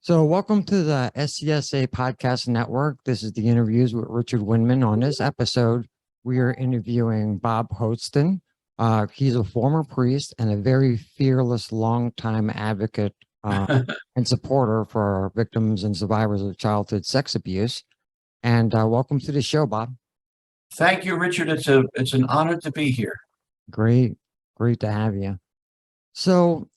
So, welcome to the SCSA Podcast Network. This is the interviews with Richard Windmann. On this episode, we are interviewing Bob Hoatson. He's a former priest and a very fearless, longtime advocate and supporter for victims and survivors of childhood sex abuse. And welcome to the show, Bob. Thank you, Richard. It's an honor to be here. Great to have you. So,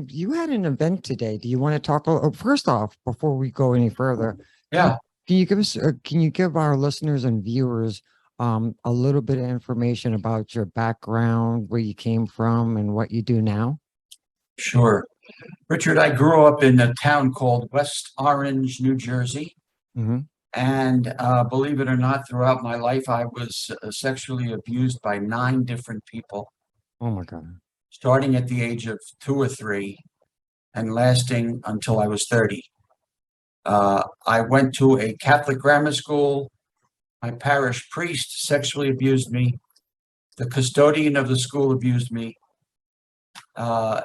you had an event today. Do you want to talk? First off, before we go any further, Yeah, can you give us? Can you give our listeners and viewers a little bit of information about your background, where you came from, and what you do now? sure. Richard, I grew up in a town called West Orange, New Jersey. Mm-hmm. And believe it or not, throughout my life, I was sexually abused by 9 different people, Oh my God. starting at the age of 2 or 3 and lasting until I was 30. I went to a Catholic grammar school. My parish priest sexually abused me. The custodian of the school abused me. A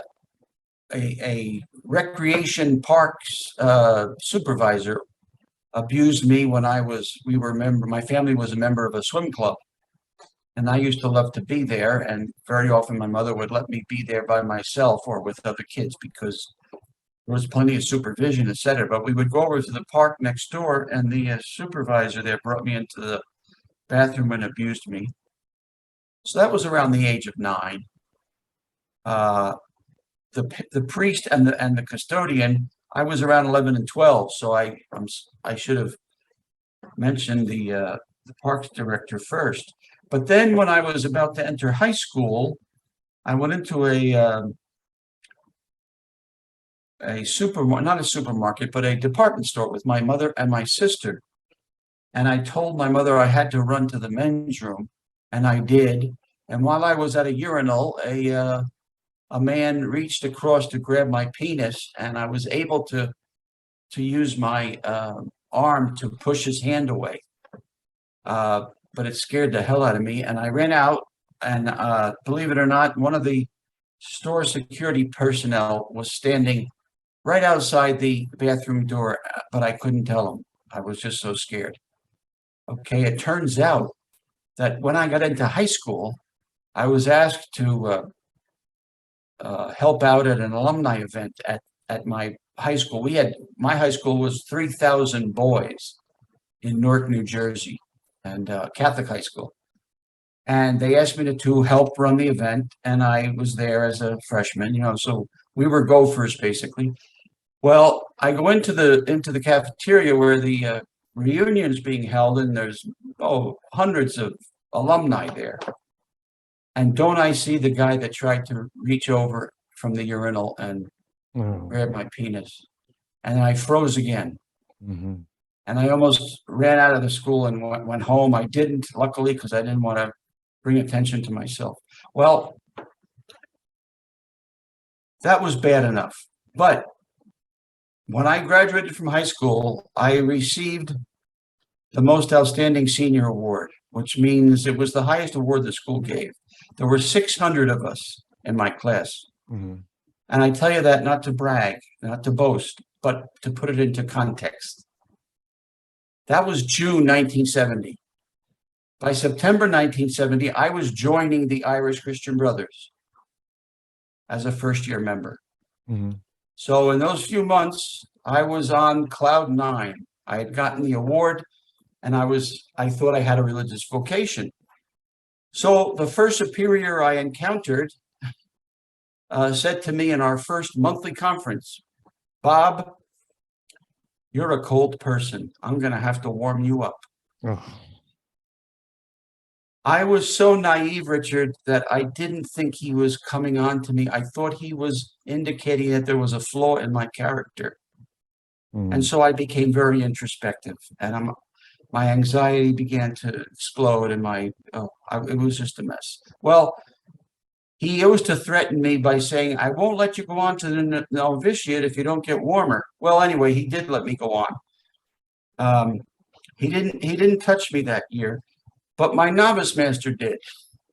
recreation parks supervisor abused me when my family was a member of a swim club. And I used to love to be there. And very often my mother would let me be there by myself or with other kids because there was plenty of supervision, etc. But we would go over to the park next door, and the supervisor there brought me into the bathroom and abused me. So that was around the age of 9. The priest and the custodian, I was around 11 and 12, so I should have mentioned the parks director first. But then when I was about to enter high school, I went into not a supermarket, but a department store with my mother and my sister. And I told my mother I had to run to the men's room, and I did. And while I was at a urinal, a man reached across to grab my penis, and I was able to use my arm to push his hand away. But it scared the hell out of me, and I ran out, and believe it or not, one of the store security personnel was standing right outside the bathroom door, but I couldn't tell him. I was just so scared. Okay, it turns out that when I got into high school, I was asked to help out at an alumni event at my high school. My high school was 3,000 boys in Newark, New Jersey, and Catholic high school. And they asked me to help run the event, and I was there as a freshman, so we were gophers basically. Well, I go into the cafeteria where the reunion is being held, and there's hundreds of alumni there. And don't I see the guy that tried to reach over from the urinal and grab my penis? And I froze again. Mm-hmm. And I almost ran out of the school and went home. I didn't, luckily, because I didn't want to bring attention to myself. Well, that was bad enough. But when I graduated from high school, I received the Most Outstanding Senior Award, which means it was the highest award the school gave. There were 600 of us in my class. Mm-hmm. And I tell you that not to brag, not to boast, but to put it into context. That was June 1970. By September 1970, I was joining the Irish Christian Brothers as a first-year member. Mm-hmm. So in those few months, I was on cloud 9. I had gotten the award, and I thought I had a religious vocation. So the first superior I encountered said to me in our first monthly conference, "Bob, you're a cold person. I'm going to have to warm you up." Oh. I was so naive, Richard, that I didn't think he was coming on to me. I thought he was indicating that there was a flaw in my character. Mm-hmm. And so I became very introspective, and my anxiety began to explode, and it was just a mess. Well, he used to threaten me by saying, "I won't let you go on to the novitiate if you don't get warmer." Well, anyway, he did let me go on. He didn't touch me that year, but my novice master did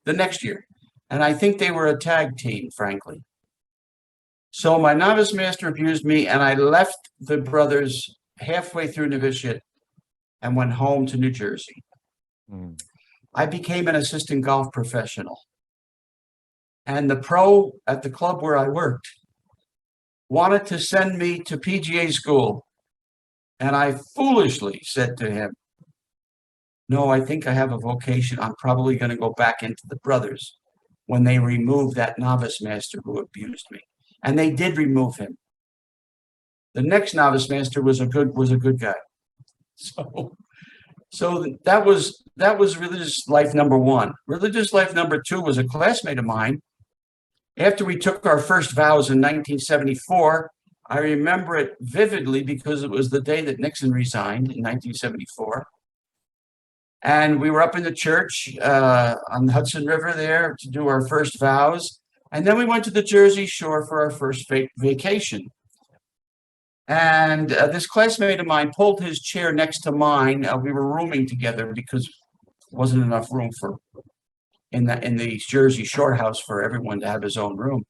the next year. And I think they were a tag team, frankly. So my novice master abused me, and I left the brothers halfway through novitiate and went home to New Jersey. Mm. I became an assistant golf professional. And the pro at the club where I worked wanted to send me to PGA school. And I foolishly said to him, no, I think I have a vocation. I'm probably going to go back into the brothers when they remove that novice master who abused me. And they did remove him. The next novice master was a good guy. So that was religious life number one. Religious life number two was a classmate of mine. After we took our first vows in 1974, I remember it vividly because it was the day that Nixon resigned in 1974. And we were up in the church on the Hudson River there to do our first vows. And then we went to the Jersey Shore for our first vacation. And this classmate of mine pulled his chair next to mine. We were rooming together because there wasn't enough room in the Jersey Shore house for everyone to have his own room.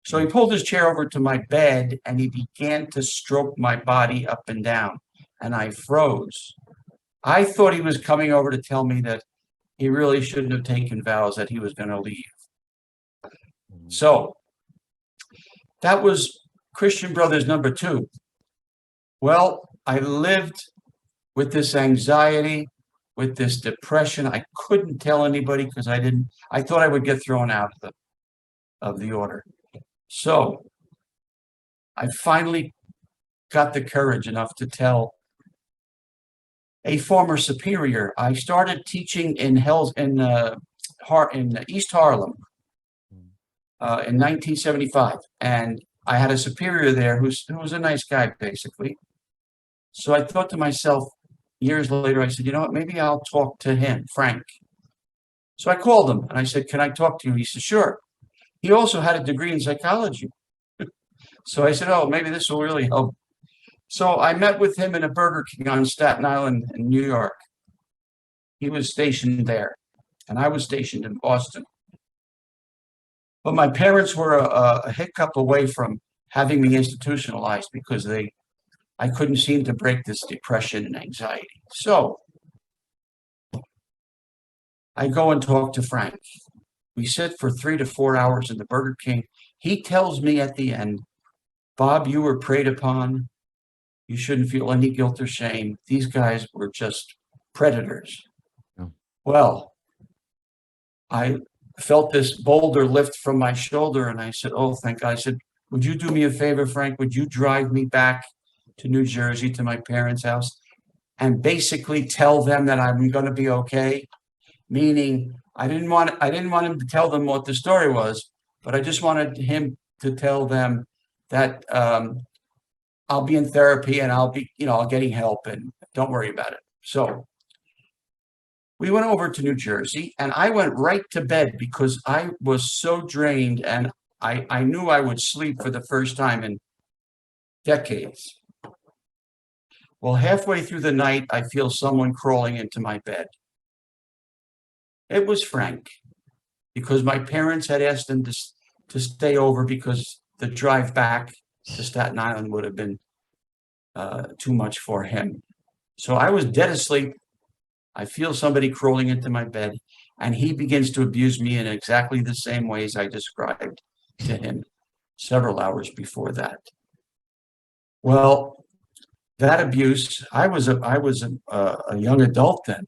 So he pulled his chair over to my bed and he began to stroke my body up and down. And I froze. I thought he was coming over to tell me that he really shouldn't have taken vows, that he was going to leave. So that was Christian Brothers number two. Well, I lived with this anxiety, with this depression. I couldn't tell anybody because I thought I would get thrown out of the order. So I finally got the courage enough to tell a former superior. I started teaching in East Harlem in 1975, and I had a superior there who was a nice guy, basically. So I thought to myself, years later, I said, you know what, maybe I'll talk to him, Frank. So I called him and I said, can I talk to you? He said, sure. He also had a degree in psychology. So I said, oh, maybe this will really help. So I met with him in a Burger King on Staten Island in New York. He was stationed there, and I was stationed in Boston. But my parents were a hiccup away from having me institutionalized because I couldn't seem to break this depression and anxiety. So I go and talk to Frank. We sit for 3 to 4 hours in the Burger King. He tells me at the end, Bob, you were preyed upon. You shouldn't feel any guilt or shame. These guys were just predators. Oh. Well, I felt this boulder lift from my shoulder and I said, oh, thank God. I said, would you do me a favor, Frank? Would you drive me back to New Jersey to my parents' house and basically tell them that I'm going to be okay? Meaning I didn't want him to tell them what the story was, but I just wanted him to tell them that I'll be in therapy and I'll be, getting help and don't worry about it. So we went over to New Jersey and I went right to bed because I was so drained and I knew I would sleep for the first time in decades. Well, halfway through the night, I feel someone crawling into my bed. It was Frank, because my parents had asked him to stay over because the drive back to Staten Island would have been too much for him. So I was dead asleep. I feel somebody crawling into my bed, and he begins to abuse me in exactly the same ways I described to him several hours before that. Well, that abuse, I was a young adult then,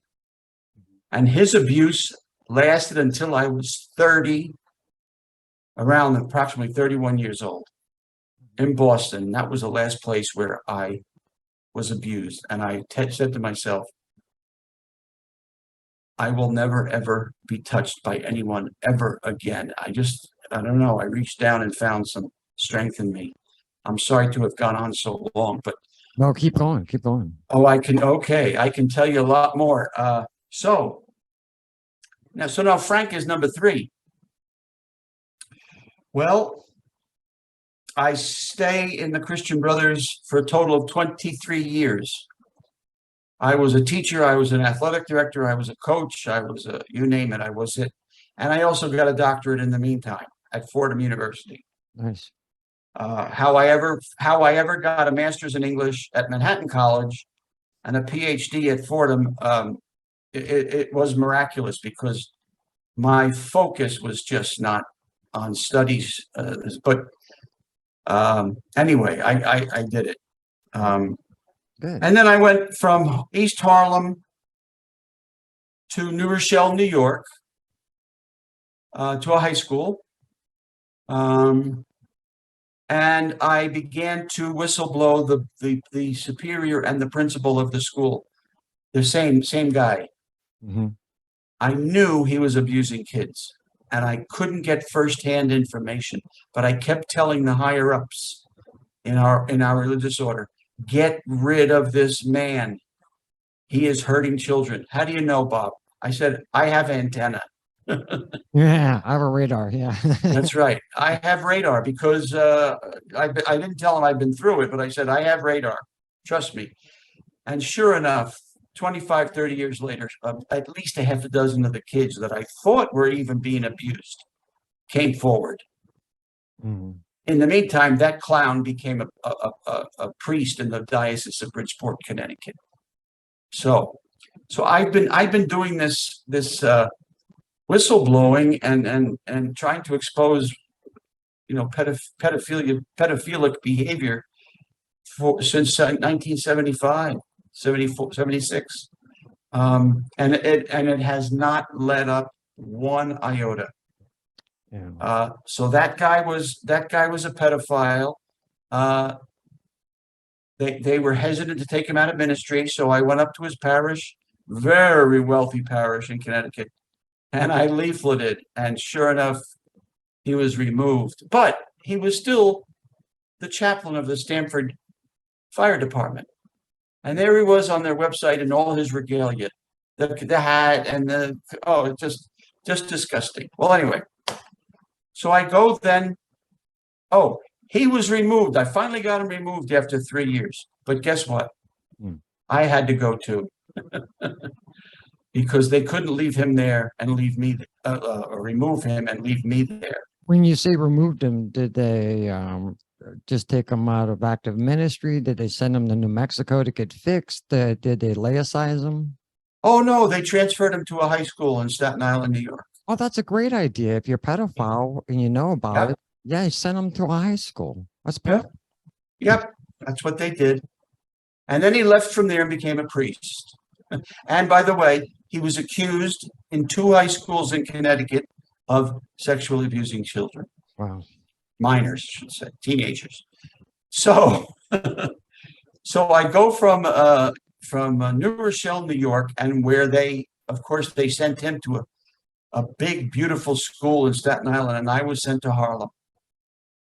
and his abuse lasted until I was 30, around approximately 31 years old, in Boston. That was the last place where I was abused. And I said to myself, I will never, ever be touched by anyone ever again. I don't know. I reached down and found some strength in me. I'm sorry to have gone on so long, but. No, keep going. Keep going. Oh, I can tell you a lot more. So now Frank is number 3. Well, I stay in the Christian Brothers for a total of 23 years. I was a teacher, I was an athletic director, I was a coach, you name it, I was it. And I also got a doctorate in the meantime at Fordham University. Nice. how I ever got a master's in English at Manhattan College and a PhD at Fordham, it was miraculous because my focus was just not on studies. But anyway, I did it. Good. And then I went from East Harlem to New Rochelle, New York, to a high school. And I began to whistleblow the superior and the principal of the school, the same guy. Mhm. I knew he was abusing kids, and I couldn't get firsthand information, but I kept telling the higher ups in our religious order, get rid of this man. He is hurting children. How do you know, Bob? I said, I have antenna. Yeah, I have a radar. Yeah. That's right. I have radar because I didn't tell him I'd been through it, but I said, I have radar. Trust me. And sure enough, 25, 30 years later, at least a half a dozen of the kids that I thought were even being abused came forward. Mhm. In the meantime, that clown became a priest in the Diocese of Bridgeport, Connecticut. So I've been doing this whistleblowing and trying to expose, pedophilic behavior since 1975, 74, 76. And it has not let up one iota. Yeah. So that guy was a pedophile. They were hesitant to take him out of ministry, so I went up to his parish, very wealthy parish in Connecticut, and I leafleted, and sure enough, he was removed. But he was still the chaplain of the Stamford Fire Department. And there he was on their website in all his regalia, the hat and it's just disgusting. Well, anyway, so I go then. Oh, he was removed. I finally got him removed after 3 years. But guess what? Hmm. I had to go too. Because they couldn't leave him there and leave me, or remove him and leave me there. When you say removed him, did they just take him out of active ministry? Did they send him to New Mexico to get fixed? Did they laicize him? Oh, no, they transferred him to a high school in Staten Island, New York. Oh, that's a great idea. If you're a pedophile and you know about Yep. it, yeah, you send him to a high school. That's Yep. perfect. Yep, that's what they did. And then he left from there and became a priest. And by the way, he was accused in 2 high schools in Connecticut of sexually abusing children, Wow. minors, I should say, teenagers. So, so I go from New Rochelle, New York, and where of course, they sent him to a big, beautiful school in Staten Island, and I was sent to Harlem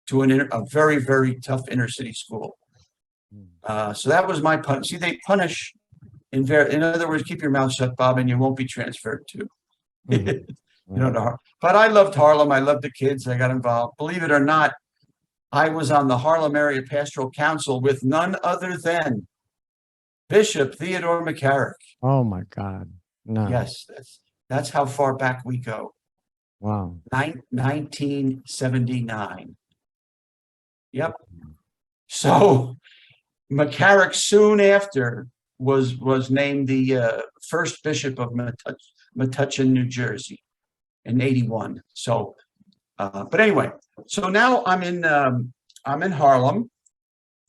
to a very, very tough inner city school. So that was my pun. See, they punish in other words, keep your mouth shut, Bob, and you won't be transferred to. Mhm. But I loved Harlem. I loved the kids. I got involved. Believe it or not, I was on the Harlem Area Pastoral Council with none other than Bishop Theodore McCarrick. Oh my God. No. Yes, that's how far back we go. Wow. 1979. Yep. So McCarrick soon after was named the first bishop of Metuchen, New Jersey in 81. So, but anyway, so now I'm in Harlem,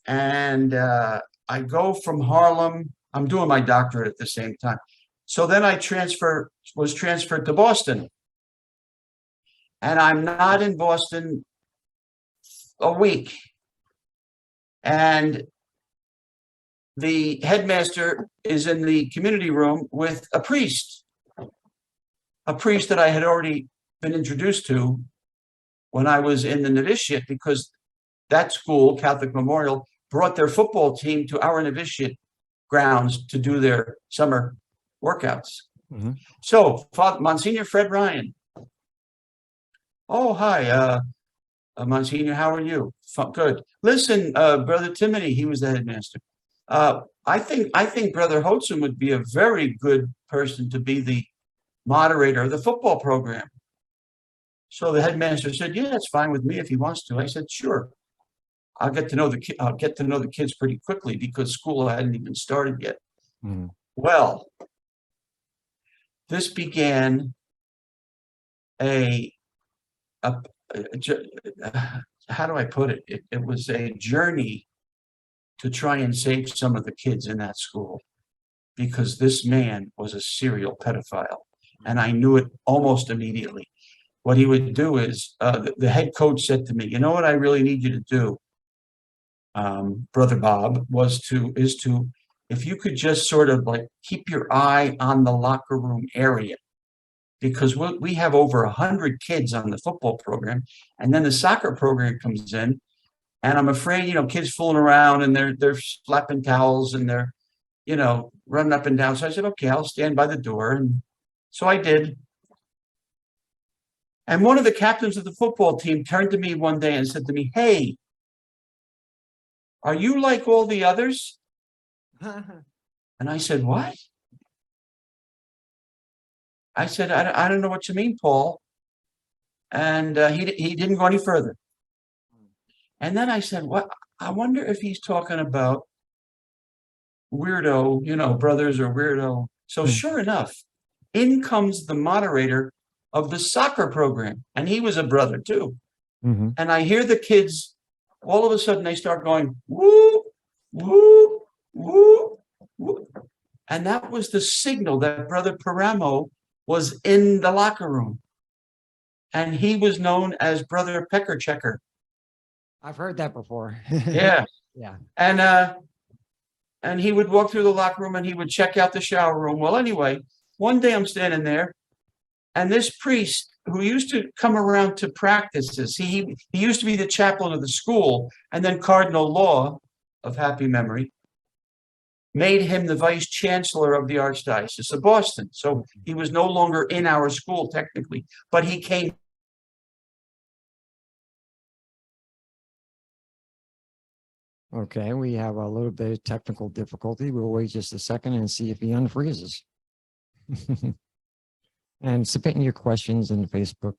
and I go from Harlem. I'm doing my doctorate at the same time. So then I was transferred to Boston, and I'm not in Boston a week, and the headmaster is in the community room with a priest that I had already been introduced to when I was in the novitiate, because that school, Catholic Memorial, brought their football team to our novitiate grounds to do their summer workouts. Mhm. So, Monsignor Fred Ryan. Oh, hi, Monsignor, how are you? Good. Listen, Brother Timothy, he was the headmaster. I think Brother Hoatson would be a very good person to be the moderator of the football program. So the headmaster said, yeah, it's fine with me if he wants to. I said, sure. I'll get to know the kids pretty quickly because school hadn't even started yet. Mhm. Well, this began a, a, how do I put it? It was a journey to try and save some of the kids in that school because this man was a serial pedophile. And I knew it almost immediately. What he would do is the head coach said to me, you know what I really need you to do, Brother Bob, is to, if you could just sort of like keep your eye on the locker room area, because we have over 100 kids on the football program, and then the soccer program comes in, and I'm afraid, kids fooling around and they're slapping towels and they're, running up and down. So I said, okay, I'll stand by the door. And so I did. And one of the captains of the football team turned to me one day and said to me, hey, are you like all the others? And I said, what? I said, I don't know what you mean, Paul. And he didn't go any further. And then I said, what? I wonder if he's talking about weirdo, brothers or weirdo. So sure enough, in comes the moderator of the soccer program. And he was a brother too. Mm-hmm. And I hear the kids, all of a sudden they start going, woo, woo, woo, woo. And that was the signal that Brother Paramo was in the locker room. And he was known as Brother Pecker Checker. I've heard that before. Yeah. Yeah. And he would walk through the locker room and he would check out the shower room. Well, anyway, one day I'm standing there, and this priest who used to come around to practices, he used to be the chaplain of the school, and then Cardinal Law of happy memory made him the vice chancellor of the Archdiocese of Boston. So he was no longer in our school technically, but he came. Okay, we have a little bit of technical difficulty. We'll wait just a second and see if he unfreezes. And submitting your questions in Facebook,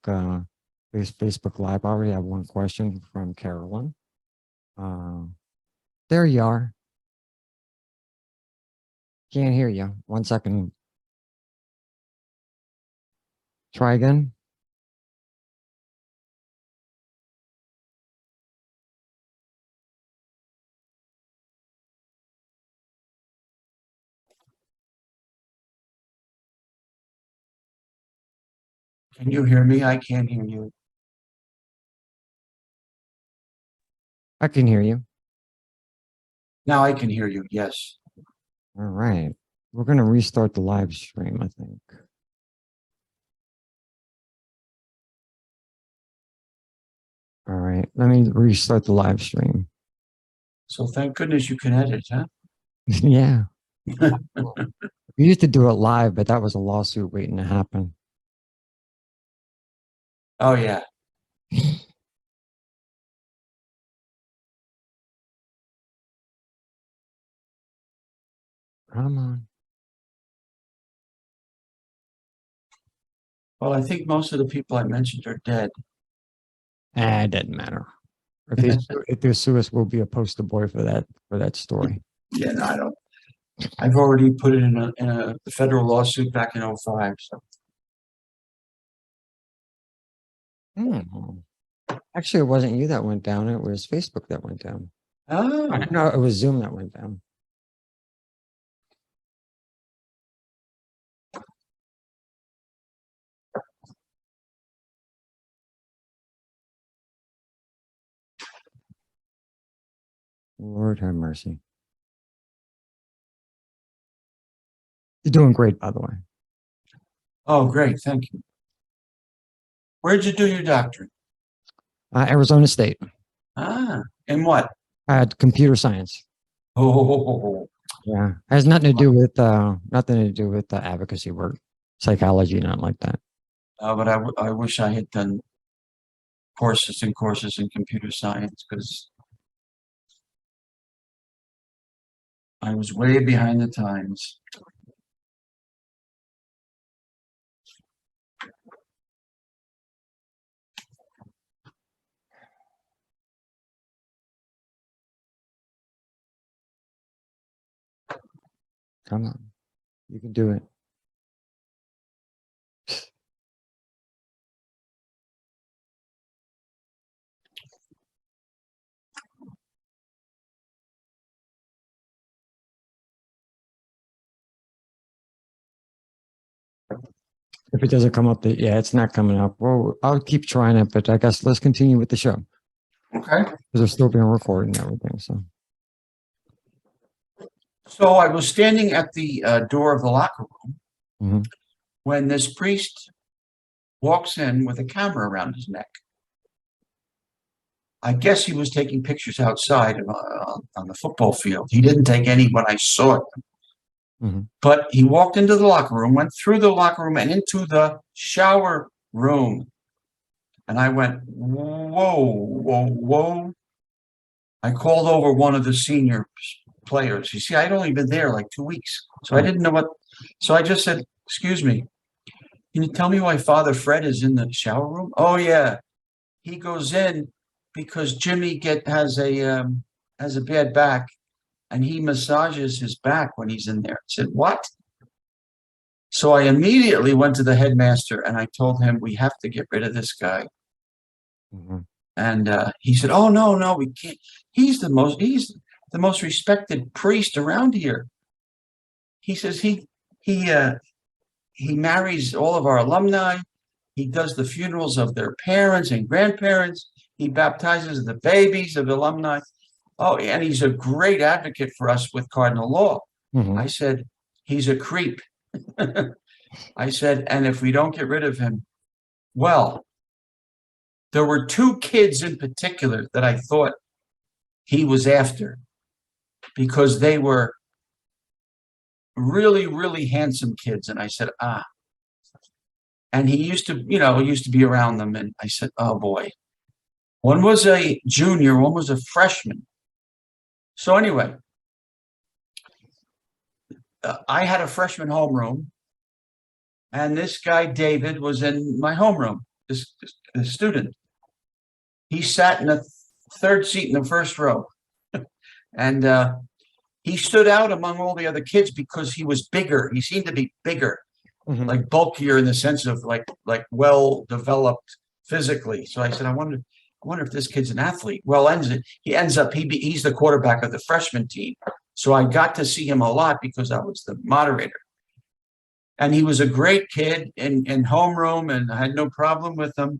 Facebook Live. I already have one question from Carolyn. There you are. Can't hear you. 1 second. Try again. Can you hear me? I can't hear you. I can hear you. Now I can hear you. Yes. All right. We're going to restart the live stream, I think. All right. Let me restart the live stream. So thank goodness you can edit, huh? Yeah. We used to do it live, but that was a lawsuit waiting to happen. Oh, yeah. Come on. Well, I think most of the people I mentioned are dead. It doesn't matter. If they sue us, we'll be a poster boy for that story. Yeah, no, I don't. I've already put it in a federal lawsuit back in 2005. So. Actually, it wasn't you that went down. It was Facebook that went down. Oh. No, it was Zoom that went down. Lord have mercy. You're doing great, by the way. Oh, great. Thank you. Where'd you do your doctorate? Arizona State. In what? Computer science. Oh. Yeah, it has nothing to do with advocacy work, psychology, not like that. But I wish I had done courses in computer science because I was way behind the times. Come on. You can do it. If it doesn't come up, yeah, it's not coming up. Well, I'll keep trying it, but I guess let's continue with the show Okay. because they're still being recorded and everything. So I was standing at the door of the locker room Mhm. when this priest walks in with a camera around his neck. I guess he was taking pictures outside on the football field. He didn't take any when I saw it. Mhm. But he walked into the locker room, went through the locker room and into the shower room. And I went, whoa, whoa, whoa. I called over one of the senior players. You see, I'd only been there like 2 weeks. So I didn't know what. So I just said, excuse me, can you tell me why Father Fred is in the shower room? Oh, yeah. He goes in because Jimmy has a bad back and he massages his back when he's in there. I said, what? So I immediately went to the headmaster and I told him, we have to get rid of this guy. Mhm. And he said, oh, no, we can't. He's the most respected priest around here. He says he marries all of our alumni. He does the funerals of their parents and grandparents. He baptizes the babies of alumni. Oh, and he's a great advocate for us with cardinal law. Mhm. I said, he's a creep. I said, and if we don't get rid of him, well, there were 2 kids in particular that I thought he was after because they were really, really handsome kids. And I said, and he used to be around them. And I said, oh boy, one was a junior, one was a freshman. So anyway, I had a freshman homeroom and this guy, David, was in my homeroom, this student. He sat in the 3rd seat in the 1st row. And he stood out among all the other kids because he was bigger. He seemed to be bigger, Mhm. like bulkier in the sense of like well developed physically. So I said, I wonder if this kid's an athlete. Well, he's the quarterback of the freshman team. So I got to see him a lot because I was the moderator. And he was a great kid in homeroom, and I had no problem with him.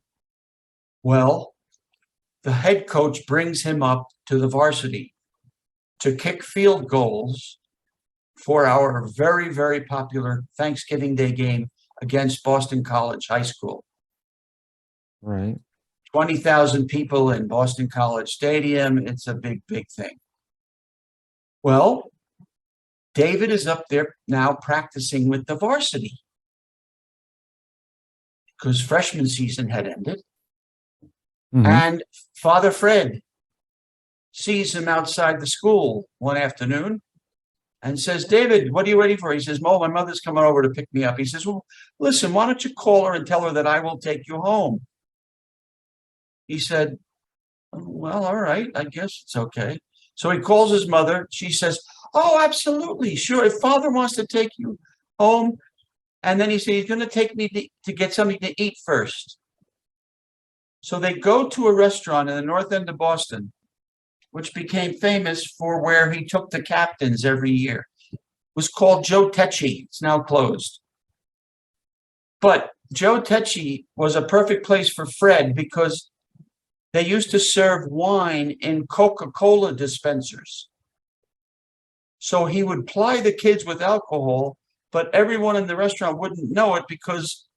Well, the head coach brings him up to the varsity to kick field goals for our very, very popular Thanksgiving Day game against Boston College High School. Right. 20,000 people in Boston College Stadium. It's a big, big thing. Well, David is up there now practicing with the varsity because freshman season had ended. Mhm. And Father Fred sees him outside the school one afternoon and says, David, what are you waiting for? He says, Mo, my mother's coming over to pick me up. He says, well, listen, why don't you call her and tell her that I will take you home? He said, well, all right, I guess it's okay. So he calls his mother. She says, oh, absolutely, sure. If Father wants to take you home, and then he said he's going to take me to get something to eat first. So they go to a restaurant in the north end of Boston, which became famous for where he took the captains every year. It was called Joe Tecci. It's now closed. But Joe Tecci was a perfect place for Fred because they used to serve wine in Coca-Cola dispensers. So he would ply the kids with alcohol, but everyone in the restaurant wouldn't know it because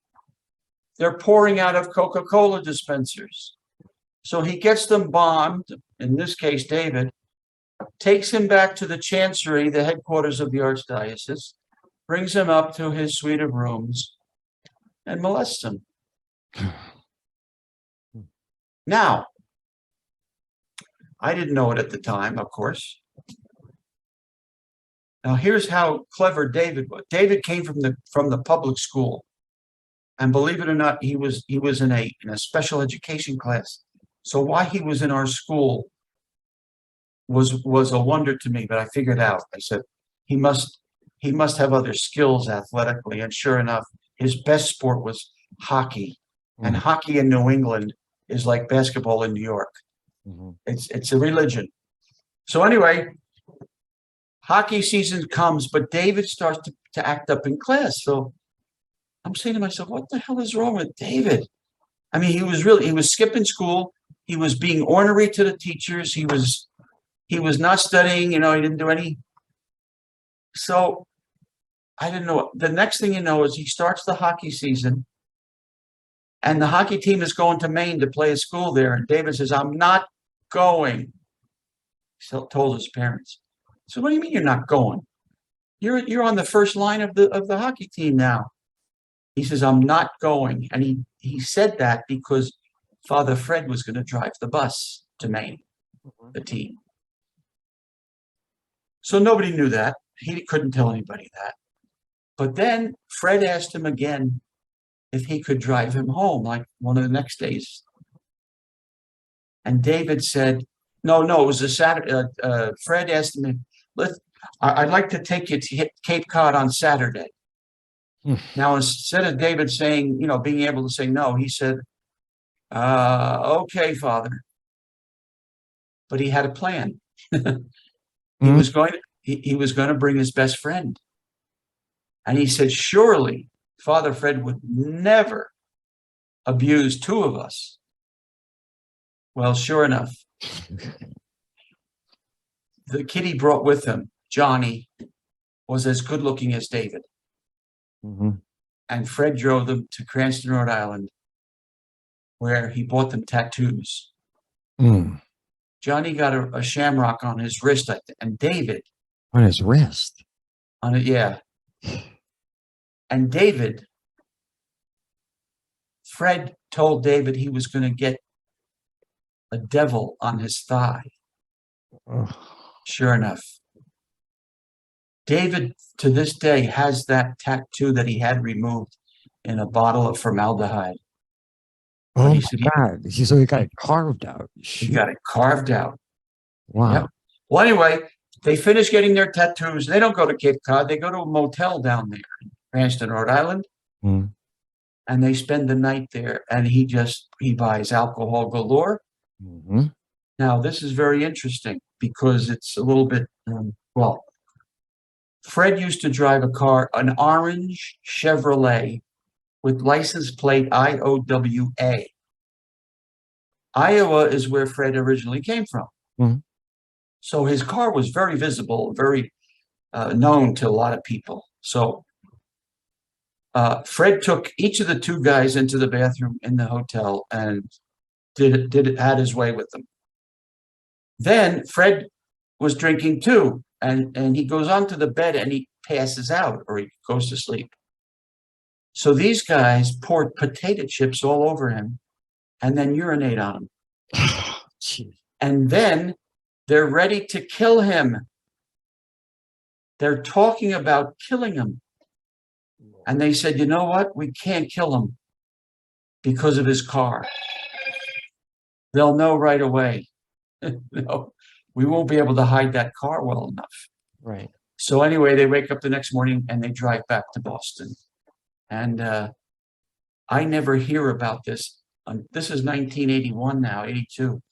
they're pouring out of Coca-Cola dispensers. So he gets them bombed, in this case, David, takes him back to the chancery, the headquarters of the archdiocese, brings him up to his suite of rooms, and molests him. Now, I didn't know it at the time, of course. Now, here's how clever David was. David came from the public school, and believe it or not, he was in a special education class. So why he was in our school was a wonder to me. But I figured out. I said he must he must have other skills athletically. And sure enough, his best sport was hockey. And Mhm. hockey in New England is like basketball in New York. Mhm. It's a religion. So anyway, hockey season comes, but David starts to act up in class. So I'm saying to myself, what the hell is wrong with David? I mean, he was skipping school. He was being ornery to the teachers. He was not studying, he didn't do any. So I didn't know. The next thing you know is he starts the hockey season, and the hockey team is going to Maine to play a school there. And David says, I'm not going. He told his parents. So what do you mean you're not going? You're on the first line of the hockey team now. He says, I'm not going. And he said that because Father Fred was going to drive the bus to Maine, the team. So nobody knew that. He couldn't tell anybody that. But then Fred asked him again if he could drive him home, like one of the next days. And David said, no, it was a Saturday. Fred asked him, I'd like to take you to Cape Cod on Saturday. Now, instead of David saying, being able to say no, he said, okay, Father. But he had a plan. He was going to bring his best friend. And he said, surely Father Fred would never abuse two of us. Well, sure enough, the kid he brought with him, Johnny, was as good looking as David. And Fred drove them to Cranston, Rhode Island, where he bought them tattoos. Johnny got a shamrock on his wrist, and David On his wrist. on it, yeah. And Fred told David he was going to get a devil on his thigh. Sure enough, David to this day has that tattoo that he had removed in a bottle of formaldehyde. Oh my God. So he got it carved out. He got it carved out. Wow. Yep. Well, anyway, they finish getting their tattoos. They don't go to Cape Cod. They go to a motel down there in Cranston, Rhode Island. And they spend the night there. And he buys alcohol galore. Now, this is very interesting because it's a little bit, Fred used to drive a car, an orange Chevrolet with license plate IOWA. Iowa is where Fred originally came from. So his car was very visible, very known to a lot of people. So Fred took each of the two guys into the bathroom in the hotel and had his way with them. Then Fred was drinking too, and he goes onto the bed and he passes out or he goes to sleep. So these guys poured potato chips all over him and then urinate on him. And then they're ready to kill him. They're talking about killing him. And they said, you know what? We can't kill him because of his car. They'll know right away. No, we won't be able to hide that car well enough. Right. So anyway, they wake up the next morning and they drive back to Boston. And I never hear about this. This is 1981 now, 82.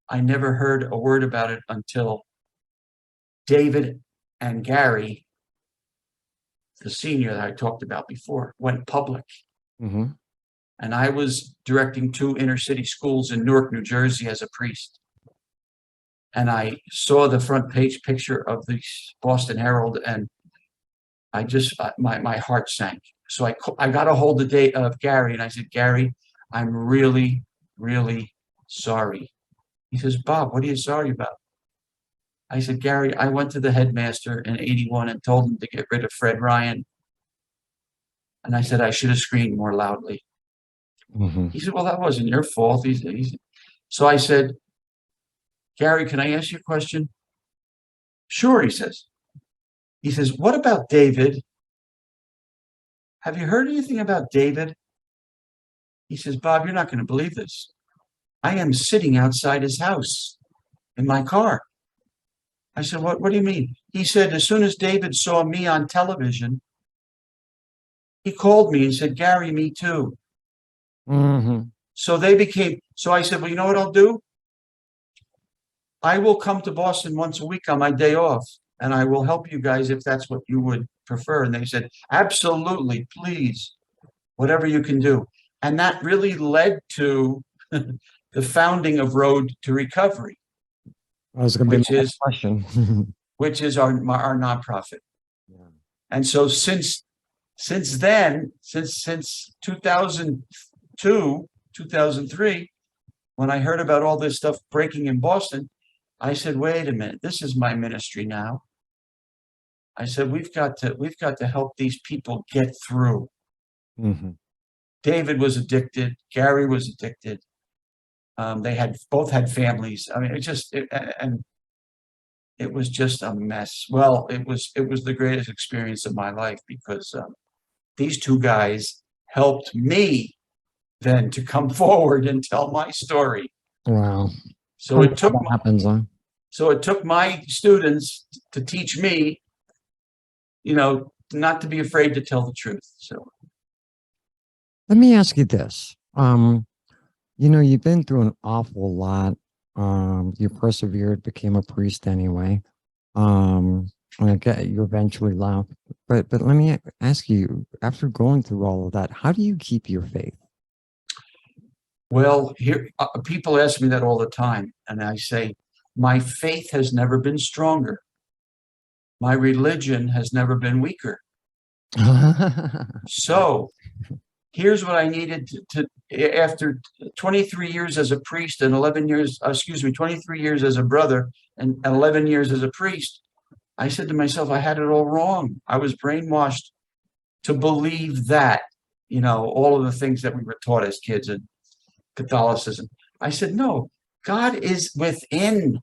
I never heard a word about it until David and Gary, the senior that I talked about before, went public. And I was directing 2 inner city schools in Newark, New Jersey as a priest. And I saw the front page picture of the Boston Herald, and I just, my heart sank. So I got a hold of Gary, and I said, Gary, I'm really, really sorry. He says, Bob, what are you sorry about? I said, Gary, I went to the headmaster in 81 and told him to get rid of Fred Ryan. And I said, I should have screamed more loudly. He said, well, that wasn't your fault. So I said, Gary, can I ask you a question? Sure, he says. He says, what about David? Have you heard anything about David? He says, Bob, you're not going to believe this. I am sitting outside his house in my car. I said, what do you mean? He said, as soon as David saw me on television, he called me and said, Gary, me too. Hmm. So I said, well, you know what I'll do? I will come to Boston once a week on my day off, and I will help you guys if that's what you would prefer. And they said, absolutely, please, whatever you can do. And that really led to the founding of Road to Recovery, That was going to be which my is next question. our nonprofit. Yeah. And so since then, since 2002, 2003, when I heard about all this stuff breaking in Boston, I said, wait a minute, this is my ministry now. I said, we've got to help these people get through. Hmm. David was addicted. Gary was addicted. They both had families. I mean, and it was just a mess. Well, it was the greatest experience of my life because these two guys helped me then to come forward and tell my story. Wow. So it took What happens, huh? so it took my students to teach me, not to be afraid to tell the truth. So Let me ask you this. You've been through an awful lot. You persevered, became a priest anyway. And I get you eventually left. But let me ask you, after going through all of that, how do you keep your faith? well, here people ask me that all the time, and I say, my faith has never been stronger. My religion has never been weaker. So here's what I needed after 23 years as a priest and 23 years as a brother and 11 years as a priest. I said to myself, I had it all wrong. I was brainwashed to believe that, all of the things that we were taught as kids in Catholicism. I said, no, God is within.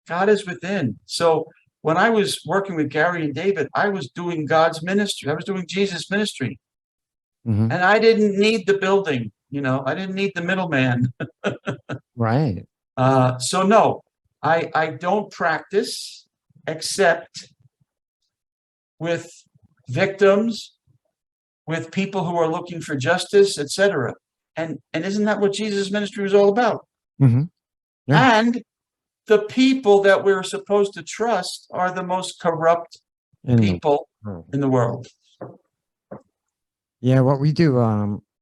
God is within. So when I was working with Gary and David, I was doing God's ministry. I was doing Jesus' ministry. Mhm. And I didn't need the building, I didn't need the middleman. Right. So no, I don't practice except with victims, with people who are looking for justice, etc. And isn't that what Jesus' ministry was all about? Hmm. Yeah. And the people that we're supposed to trust are the most corrupt In the people world. in the world. Yeah, what we do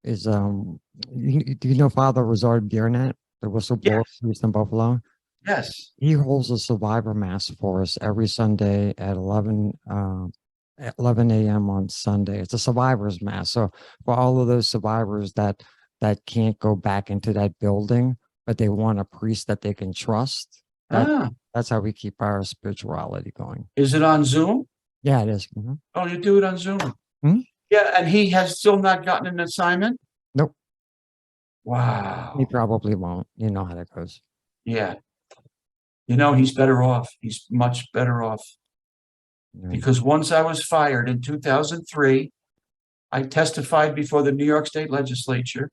is do you know Father Rosard Biernet, the whistleblower Yes, priest in Buffalo? yes. He holds a survivor mass for us every Sunday at 11 a.m. on Sunday. It's a survivors mass. So for all of those survivors that can't go back into that building, but they want a priest that they can trust, Ah, that's how we keep our spirituality going. is it on Zoom? Yeah, it is. Mhm. Oh, you do it on Zoom. Mhm. Yeah, and he has still not gotten an assignment? Nope, he Wow. probably won't. You know how that goes. Yeah. He's better off. He's much better off Yeah. because once I was fired in 2003, I testified before the New York State Legislature.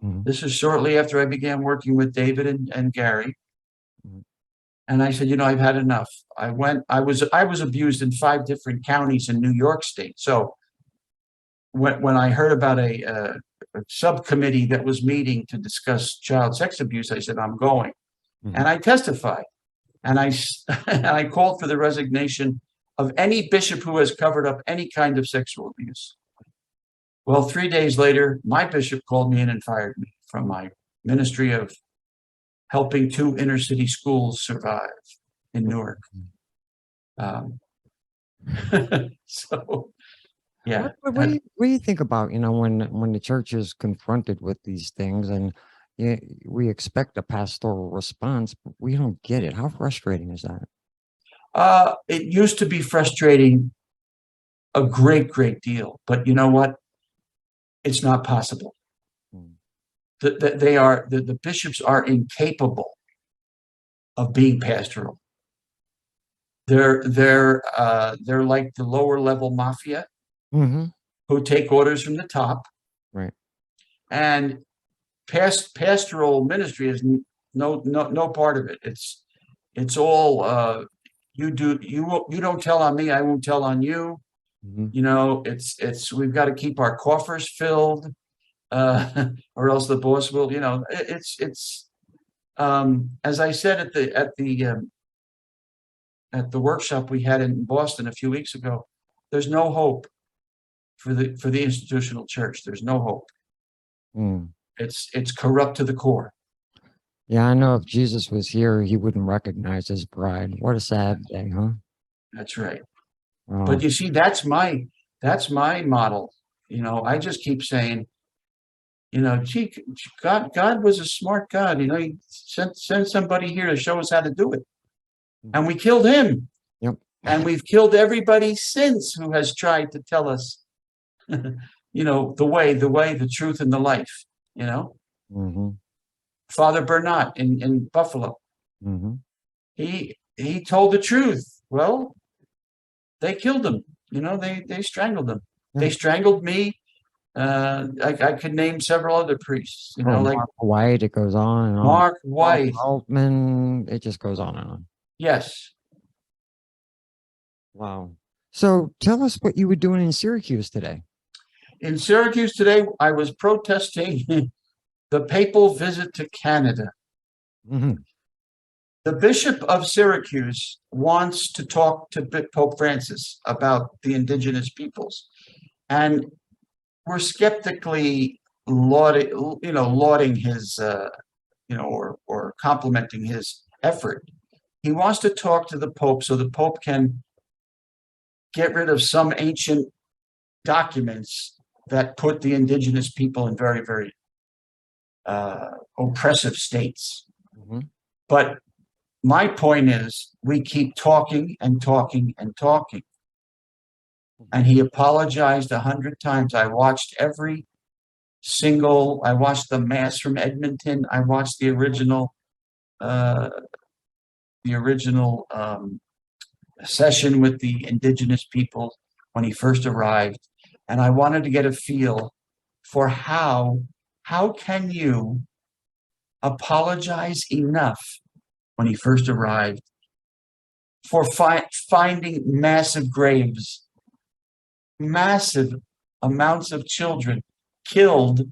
Mhm. This is shortly after I began working with David and Gary. Mhm. And I said, I've had enough. I was abused in 5 different counties in New York State. So when I heard about a subcommittee that was meeting to discuss child sex abuse, I said, I'm going. Mhm. And I testified. And and I called for the resignation of any bishop who has covered up any kind of sexual abuse. Well, 3 days later, my bishop called me in and fired me from my ministry of helping 2 inner city schools survive in Newark. Um, so, yeah. What do you think about, when the church is confronted with these things and we expect a pastoral response, but we don't get it? How frustrating is that? It used to be frustrating a great deal, but you know what? It's not possible. Mm. The bishops are incapable of being pastoral. They're like the lower level mafia Mhm. who take orders from the top, Right. and pastoral ministry is no part of it. It's all you don't tell on me, I won't tell on you. Mhm. You know, we've got to keep our coffers filled, or else the boss will. You know, it's as I said at the workshop we had in Boston a few weeks ago. There's no hope for the institutional church. There's no hope. Mm. It's corrupt to the core. Yeah, I know if Jesus was here, he wouldn't recognize his bride. What a sad day, huh? That's right. But Wow. you see, that's my model. You know, I just keep saying, you know, gee, God was a smart God. You know, he sent somebody here to show us how to do it, and we killed him, Yep. and we've killed everybody since who has tried to tell us, you know, the way, the truth, and the life. You know, Mm-hmm. Father Bernat in Buffalo, Mm-hmm. he told the truth. Well, they killed him. You know, they strangled him. Yeah. They strangled me. I could name several other priests. You Oh, know, like Mark White, it goes on and on. Mark Robert White. Altman, it just goes on and on. Yes. Wow. So tell us what you were doing in Syracuse today. In Syracuse today, I was protesting the papal visit to Canada. Mm-hmm. The Bishop of Syracuse wants to talk to Pope Francis about the indigenous peoples. And we're skeptically lauding his, or complimenting his effort. He wants to talk to the Pope so the Pope can get rid of some ancient documents that put the indigenous people in very, very oppressive states. Mm-hmm. But my point is, we keep talking and talking and talking. And he apologized 100 times. I watched I watched the Mass from Edmonton. I watched the original session with the indigenous people when he first arrived. And I wanted to get a feel for how can you apologize enough when he first arrived for finding massive graves, massive amounts of children killed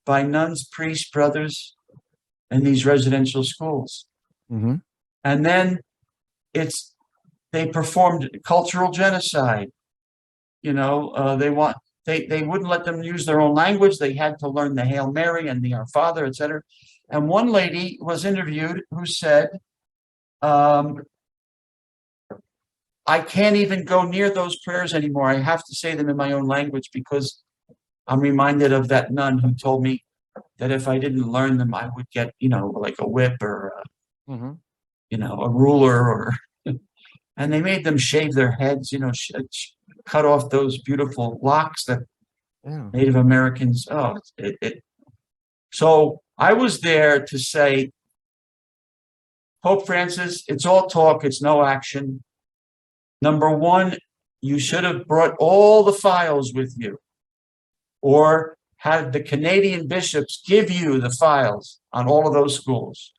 by nuns, priests, brothers in these residential schools. Mm-hmm. And then they performed cultural genocide. You know, they wouldn't let them use their own language. They had to learn the Hail Mary and the Our Father, etc. And one lady was interviewed who said, I can't even go near those prayers anymore. I have to say them in my own language because I'm reminded of that nun who told me that if I didn't learn them, I would get, like a whip or, Mm-hmm. a ruler and they made them shave their heads, cut off those beautiful locks that Yeah. Native Americans. So I was there to say, Pope Francis, it's all talk, it's no action. Number one, you should have brought all the files with you, or had the Canadian bishops give you the files on all of those schools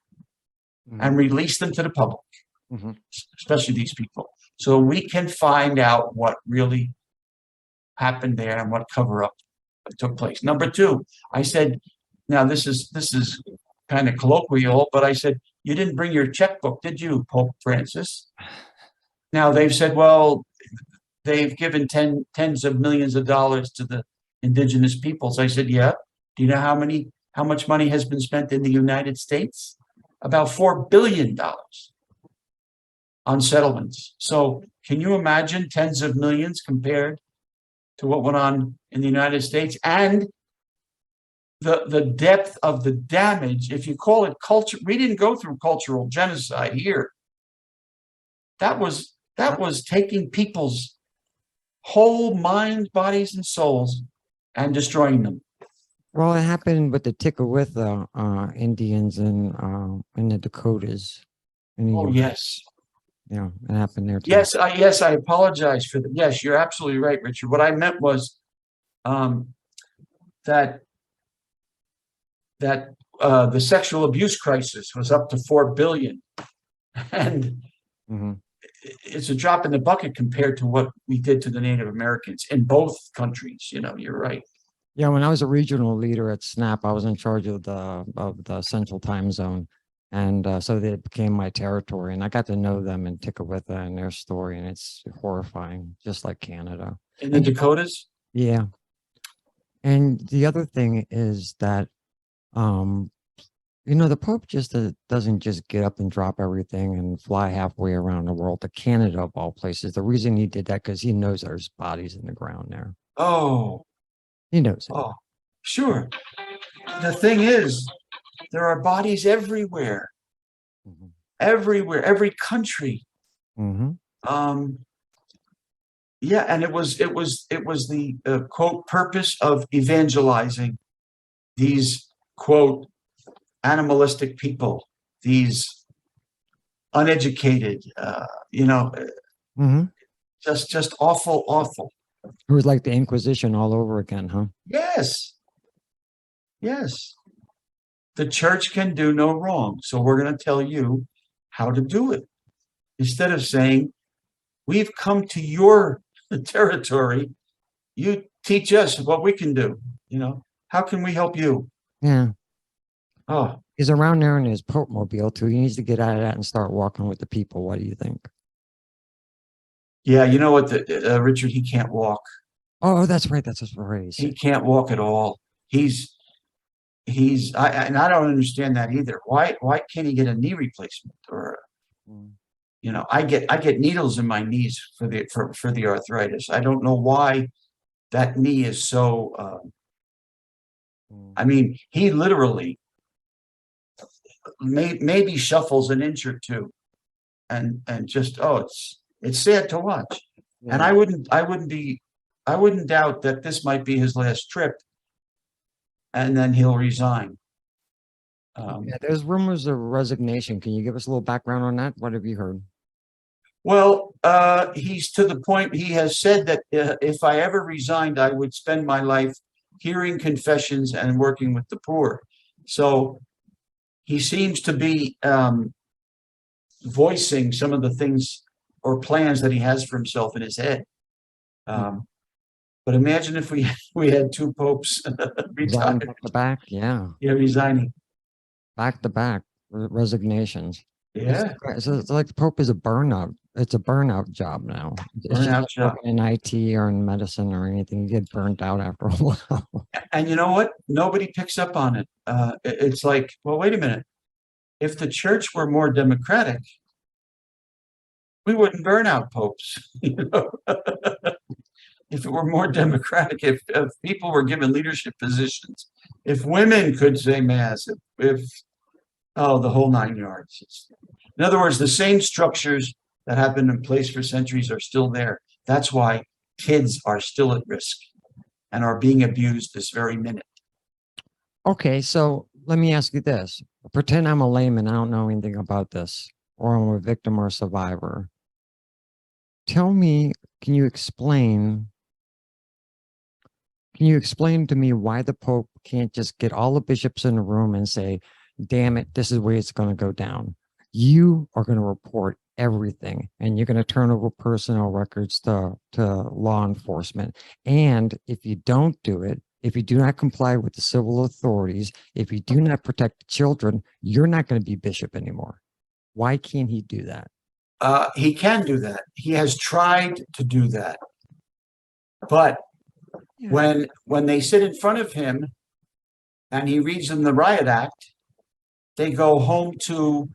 and release them to the public, especially these people, so we can find out what really happened there and what cover up took place. Number two, I said, now this is kind of colloquial, but I said, you didn't bring your checkbook, did you, Pope Francis? Now they've said, well, they've given tens of millions of dollars to the indigenous peoples. I said, yeah. Do you know how much money has been spent in the United States? About $4 billion on settlements. So can you imagine tens of millions compared to what went on in the United States? And the depth of the damage, if you call it culture, we didn't go through cultural genocide here. That was taking people's whole minds, bodies, and souls and destroying them. Well, it happened with the Tickawitha Indians in the Dakotas. Oh, yes. Yeah, it happened there too. Yes, I apologize for that. Yes, you're absolutely right, Richard. What I meant was that the sexual abuse crisis was up to $4 billion. And hmm it's a drop in the bucket compared to what we did to the Native Americans in both countries. You're right. Yeah, when I was a regional leader at SNAP, I was in charge of the Central Time Zone, and so they became my territory, and I got to know them in Tikawitha and their story, and it's horrifying, just like Canada. In the And Dakotas? yeah, and the other thing is that um, the Pope just doesn't just get up and drop everything and fly halfway around the world to Canada of all places. The reason he did that because he knows there's bodies in the ground there. Oh, He knows it. oh, sure. The thing is, there are bodies everywhere, hmm every country. hmm Um, yeah, and it was the quote purpose of evangelizing these quote animalistic people, these uneducated, hmm just awful, awful. It was like the Inquisition all over again, huh? Yes, yes. The church can do no wrong, so we're going to tell you how to do it instead of saying we've come to your territory. You teach us what we can do. How can we help you? Yeah. Oh, He's around there in his Pope mobile too. He needs to get out of that and start walking with the people. What do you think? yeah. You know what, Richard? He can't walk. Oh, that's right. That's what he He said. can't walk at all. And I don't understand that either. Why can't he get a knee replacement? Or Mm, I get needles in my knees for the arthritis. I don't know why that knee is so. mm. I mean, he literally maybe shuffles an inch or two, and just it's sad to watch. And Yeah. I wouldn't doubt that this might be his last trip, and then he'll resign. Um, Yeah, there's rumors of resignation. Can you give us a little background on that? What have you heard? well, he's to the point. He has said that if I ever resigned, I would spend my life hearing confessions and working with the poor. So he seems to be voicing some of the things or plans that he has for himself in his head. Mm. Um, but imagine if we we had two popes Resigning retired, back to back. Yeah. yeah, resigning. Back to back resignations. It's, Yeah, it's like the Pope is a burnout. It's a burnout job now. It's just burnout like job. working in IT or in medicine or anything. You get burnt out after a while. And you know what? Nobody picks up on it. It's like, well, wait a minute. If the church were more democratic, we wouldn't burn out popes. If it were more democratic, if people were given leadership positions, if women could say mass, if oh, the whole nine yards. In other words, the same structures that have been in place for centuries are still there. That's why kids are still at risk and are being abused this very minute. Okay, so let me ask you this. Pretend I'm a layman. I don't know anything about this, or I'm a victim or a survivor. Tell me, can you explain Can you explain to me why the Pope can't just get all the bishops in a room and say, damn it, this is where it's going to go down? You are going to report everything and you're going to turn over personnel records to law enforcement. And if you don't do it, if you do not comply with the civil authorities, if you do not protect children, you're not going to be bishop anymore. Why can't he do that? He can do that. He has tried to do that. But Yeah. when they sit in front of him and he reads them the riot act, they go home to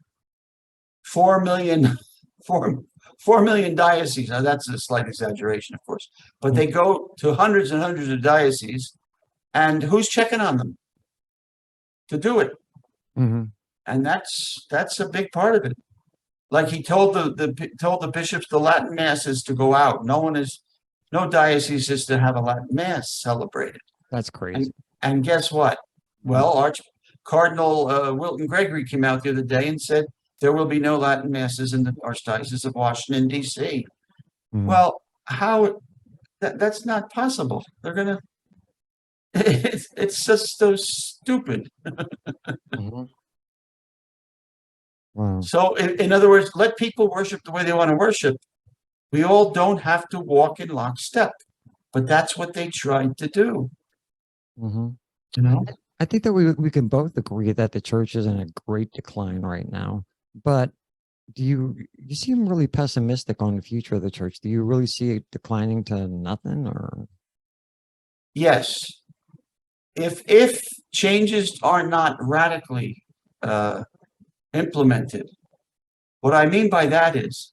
4 million, 4 million dioceses. Now that's a slight exaggeration, of course, but they go to hundreds and hundreds of dioceses, and who's checking on them to do it? Mm-hmm. And that's a big part of it. Like he told the bishops the Latin masses to go out. No diocese is to have a Latin mass celebrated. That's crazy. And guess what? Well, Cardinal Wilton Gregory came out the other day and said there will be no Latin masses in the Archdiocese of Washington, D.C. Mhm. Well, that's not possible. They're gonna. It's just so stupid. Mhm. Wow. So in other words, let people worship the way they want to worship. We all don't have to walk in lockstep, but that's what they tried to do, Hmm. you know? I think that we can both agree that the church is in a great decline right now. But you seem really pessimistic on the future of the church? Do you really see it declining to nothing, or? Yes. If changes are not radically uh, implemented, what I mean by that is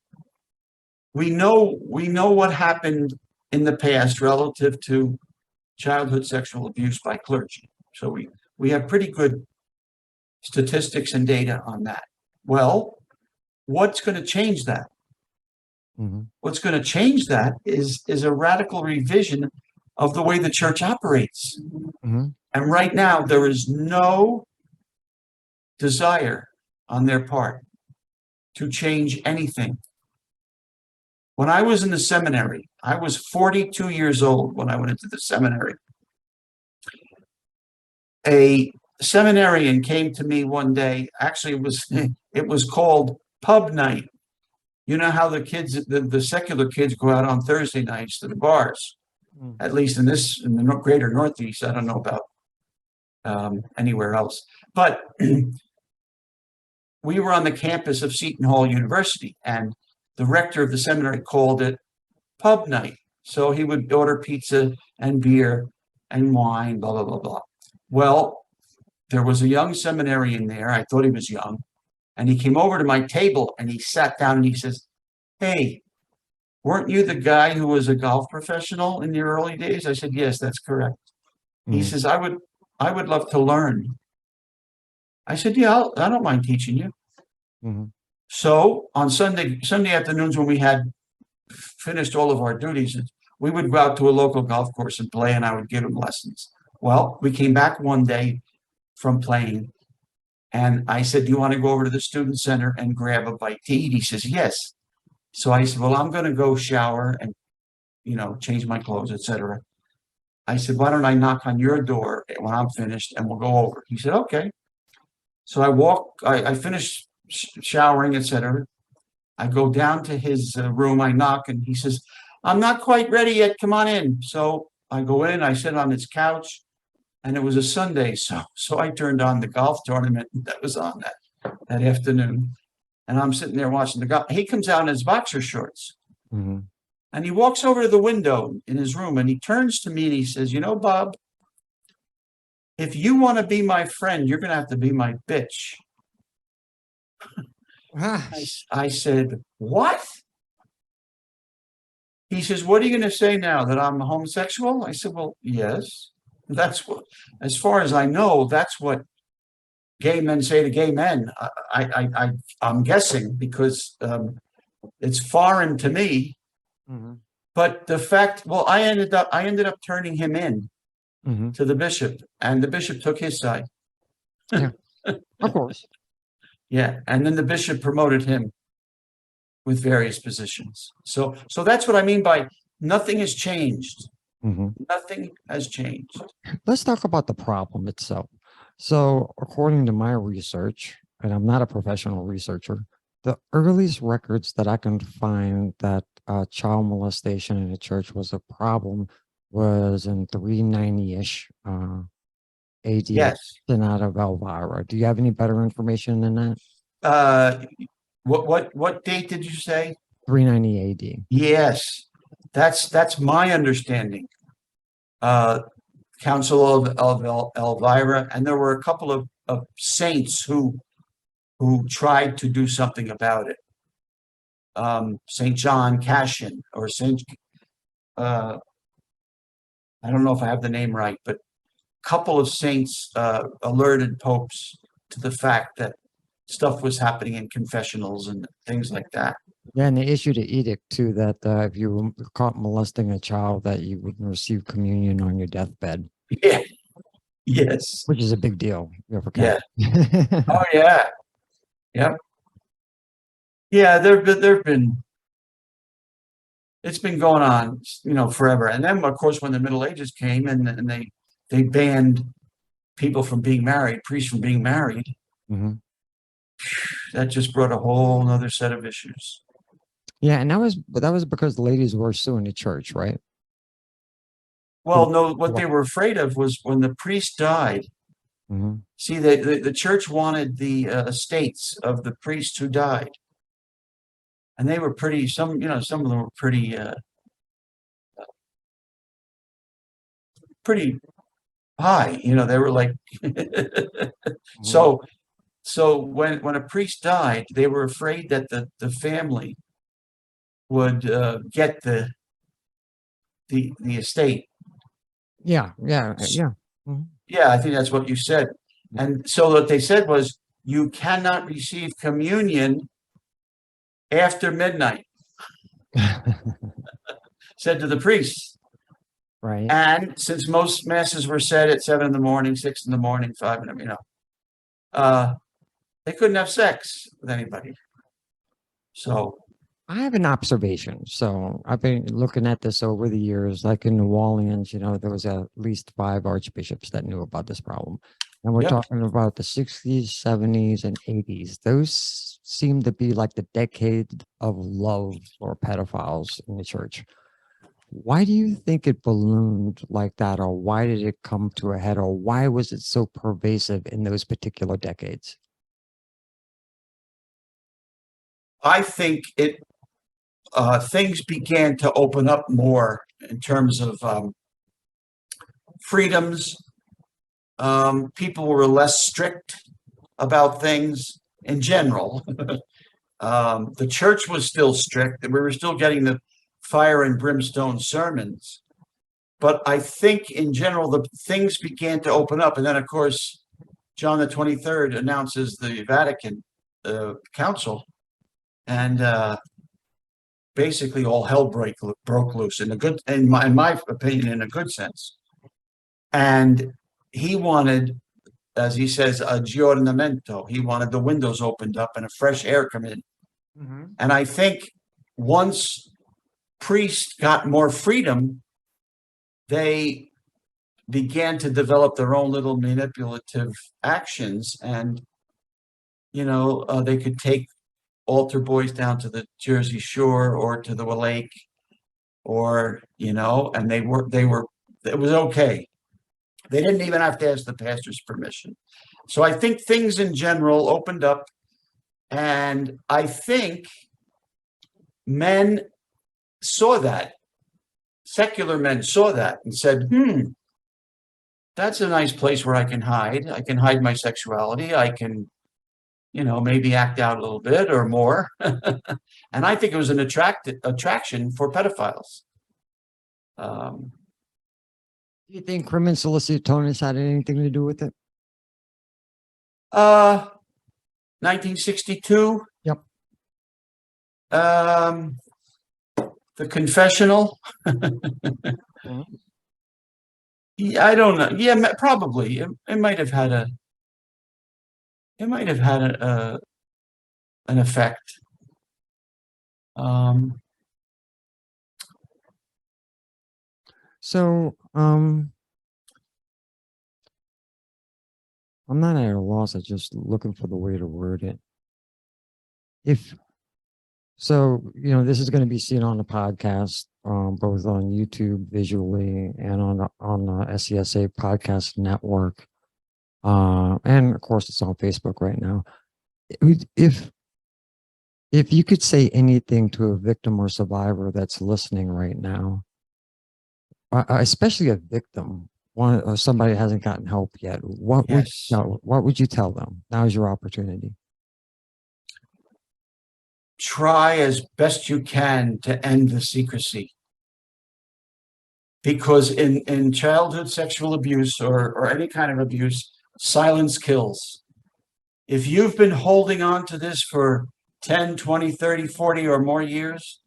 we know what happened in the past relative to childhood sexual abuse by clergy. So we have pretty good statistics and data on that. Well, what's going to change that? Hmm. What's going to change that is a radical revision of the way the church operates. Hmm. And right now, there is no desire on their part to change anything. When I was in the seminary, I was 42 years old when I went into the seminary. A seminarian came to me one day. Actually, it was called pub night. You know how the secular kids go out on Thursday nights to the bars, at least in the greater Northeast. I don't know about anywhere else, but we were on the campus of Seton Hall University, and the rector of the seminary called it pub night. So he would order pizza and beer and wine, blah, blah, blah, blah. Well, there was a young seminarian there. I thought he was young. And he came over to my table and he sat down and he says, "Hey, weren't you the guy who was a golf professional in your early days?" I said, "Yes, that's correct." He Mm. says, I would love to learn." I said, "Yeah, I don't mind teaching you." Hmm. So on Sunday afternoons when we had finished all of our duties, we would go out to a local golf course and play, and I would give him lessons. Well, we came back one day from playing, and I said, "Do you want to go over to the student center and grab a bite to eat?" He says, "Yes." So I said, "Well, I'm going to go shower and change my clothes, etc." I said, "Why don't I knock on your door when I'm finished and we'll go over?" He said, "Okay." So I finished showering, etc. I go down to his room, I knock, and he says, "I'm not quite ready yet. Come on in." So I go in, I sit on his couch, and it was a Sunday. So I turned on the golf tournament that was on that afternoon. And I'm sitting there watching the golf. He comes out in his boxer shorts Hmm. and he walks over to the window in his room and he turns to me and he says, "Bob, if you want to be my friend, you're going to have to be my bitch." Ah, I said, "What?" He says, "What are you going to say now, that I'm homosexual?" I said, "Well, yes. That's what, as far as I know, that's what gay men say to gay men. I'm guessing because it's foreign to me. hmm. But the fact, well, I ended up turning him in Hmm. to the bishop, and the bishop took his side. Yeah, of course. Yeah, and then the bishop promoted him with various positions. So that's what I mean by nothing has changed. Hmm. Nothing has changed. Let's talk about the problem itself. So, according to my research, and I'm not a professional researcher, the earliest records that I can find that child molestation in the church was a problem was in 390-ish AD at Yes. Synod of Elvira. Do you have any better information than that? Uh, what date did you say? 390 AD. Yes, that's my understanding. Uh, Council of Elvira, and there were a couple of saints who tried to do something about it. Saint John Cassian or Saint, uh, I don't know if I have the name right, but a couple of saints alerted popes to the fact that stuff was happening in confessionals and things like that. Yeah, and they issued an edict too that if you were caught molesting a child, that you would receive communion on your deathbed, Yeah. Yes. which is a big deal. For Yeah. Catholics. Oh yeah. Yep. Yeah. There've been it's been going on, forever. And then, of course, when the Middle Ages came and they banned people from being married, priests from being married, Mhm. that just brought a whole nother set of issues. Yeah, and that was because the ladies were suing the church, right? Well, no, what they were afraid of was when the priest died. Mhm. See, the church wanted the estates of the priests who died, and they were pretty. Some of them were pretty high. They were like. Mhm. So when a priest died, they were afraid that the family would get the estate. Yeah, yeah, yeah. Mhm. Yeah, I think that's what you said. And so what they said was, you cannot receive communion after midnight, said to the priests. Right. And since most masses were said at 7 in the morning, 6 in the morning, 5 in the, they couldn't have sex with anybody. So I have an observation. So I've been looking at this over the years, like in New Orleans, there was at least 5 archbishops that knew about this problem. And we're Yep. talking about the 60s, 70s, and 80s. Those seem to be like the decade of love for pedophiles in the church. Why do you think it ballooned like that? Or why did it come to a head? Or why was it so pervasive in those particular decades? I think things began to open up more in terms of freedoms. People were less strict about things in general. The church was still strict, and we were still getting the fire and brimstone sermons. But I think in general, the things began to open up. And then, of course, John the 23rd announces the Vatican Council, and basically all hell broke loose in my opinion, in a good sense. And he wanted, as he says, aggiornamento. He wanted the windows opened up and a fresh air come in. Mm-hmm. And I think once priests got more freedom, they began to develop their own little manipulative actions. And, they could take altar boys down to the Jersey Shore or to the lake, or, and it was okay. They didn't even have to ask the pastor's permission. So I think things in general opened up, and I think men saw that. Secular men saw that and said, that's a nice place where I can hide. I can hide my sexuality. I can, maybe act out a little bit or more. And I think it was an attraction for pedophiles. Do you think crimen solicitonis had anything to do with it? 1962. Yep. The confessional. Mhm. Yeah, I don't know. Yeah, probably. It might have had an effect. So, I'm not at a loss. I'm just looking for the way to word it. This is going to be seen on the podcast, both on YouTube visually and on the SCSA podcast network. And of course it's on Facebook right now. If you could say anything to a victim or survivor that's listening right now, especially a victim, or somebody that hasn't gotten help yet, what Yes. would you tell them? Now is your opportunity. Try as best you can to end the secrecy. Because in childhood sexual abuse or any kind of abuse, silence kills. If you've been holding on to this for 10, 20, 30, 40 or more years,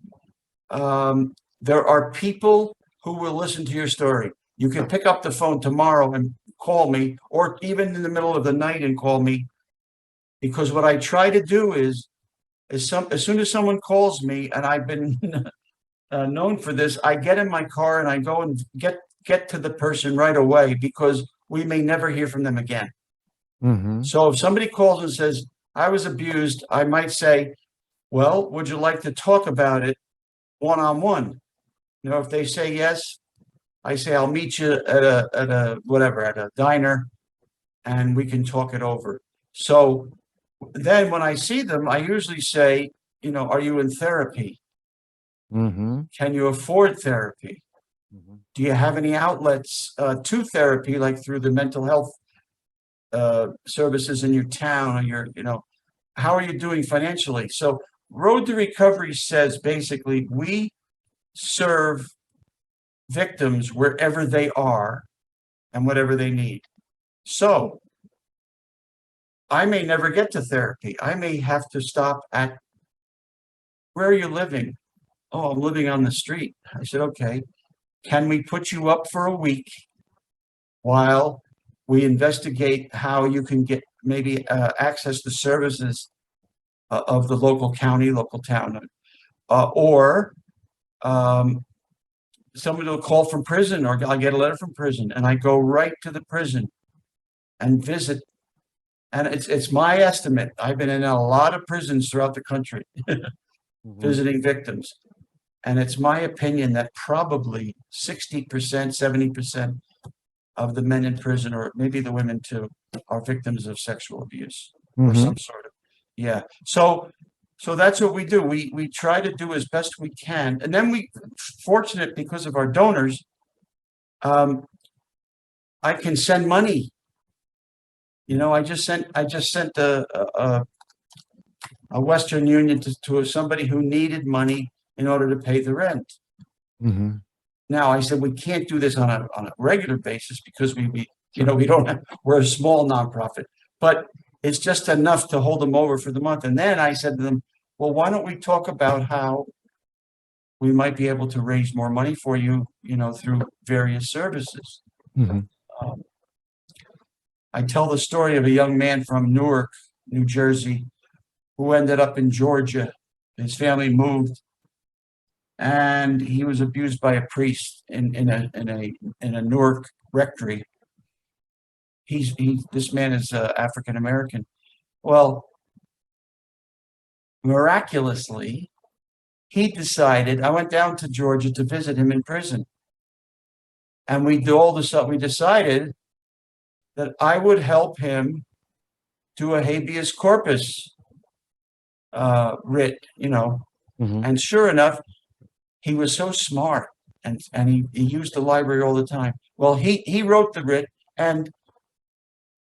there are people who will listen to your story. You can pick up the phone tomorrow and call me, or even in the middle of the night and call me. Because what I try to do is as soon as someone calls me, and I've been known for this, I get in my car and I go and get to the person right away, because we may never hear from them again. Mm-hmm. So if somebody calls and says, I was abused, I might say, well, would you like to talk about it one-on-one? If they say yes, I say, I'll meet you at a diner, and we can talk it over. So then when I see them, I usually say, are you in therapy? Mm-hmm. Can you afford therapy? Mm-hmm. Do you have any outlets to therapy, like through the mental health services in your town, or how are you doing financially? So Road to Recovery says basically we serve victims wherever they are and whatever they need. So I may never get to therapy. I may have to stop at, where are you living? Oh, I'm living on the street. I said, okay, can we put you up for a week while we investigate how you can get maybe access to services of the local county, local town, or somebody will call from prison, or I'll get a letter from prison, and I go right to the prison and visit. And it's my estimate. I've been in a lot of prisons throughout the country visiting victims. And it's my opinion that probably 60%, 70% of the men in prison, or maybe the women too, are victims of sexual abuse or some sort of, yeah. So that's what we do. We try to do as best we can. And then fortunate because of our donors, I can send money. I just sent a Western Union to somebody who needed money in order to pay the rent. Mm-hmm. Now I said, we can't do this on a regular basis because we don't have, we're a small nonprofit, but it's just enough to hold them over for the month. And then I said to them, well, why don't we talk about how we might be able to raise more money for you, through various services. Mm-hmm. I tell the story of a young man from Newark, New Jersey, who ended up in Georgia. His family moved, and he was abused by a priest in a Newark rectory. This man is African American. Well, miraculously, he decided. I went down to Georgia to visit him in prison, and we decided that I would help him do a habeas corpus writ, Mm-hmm. and sure enough, he was so smart, and he used the library all the time. Well, he wrote the writ, and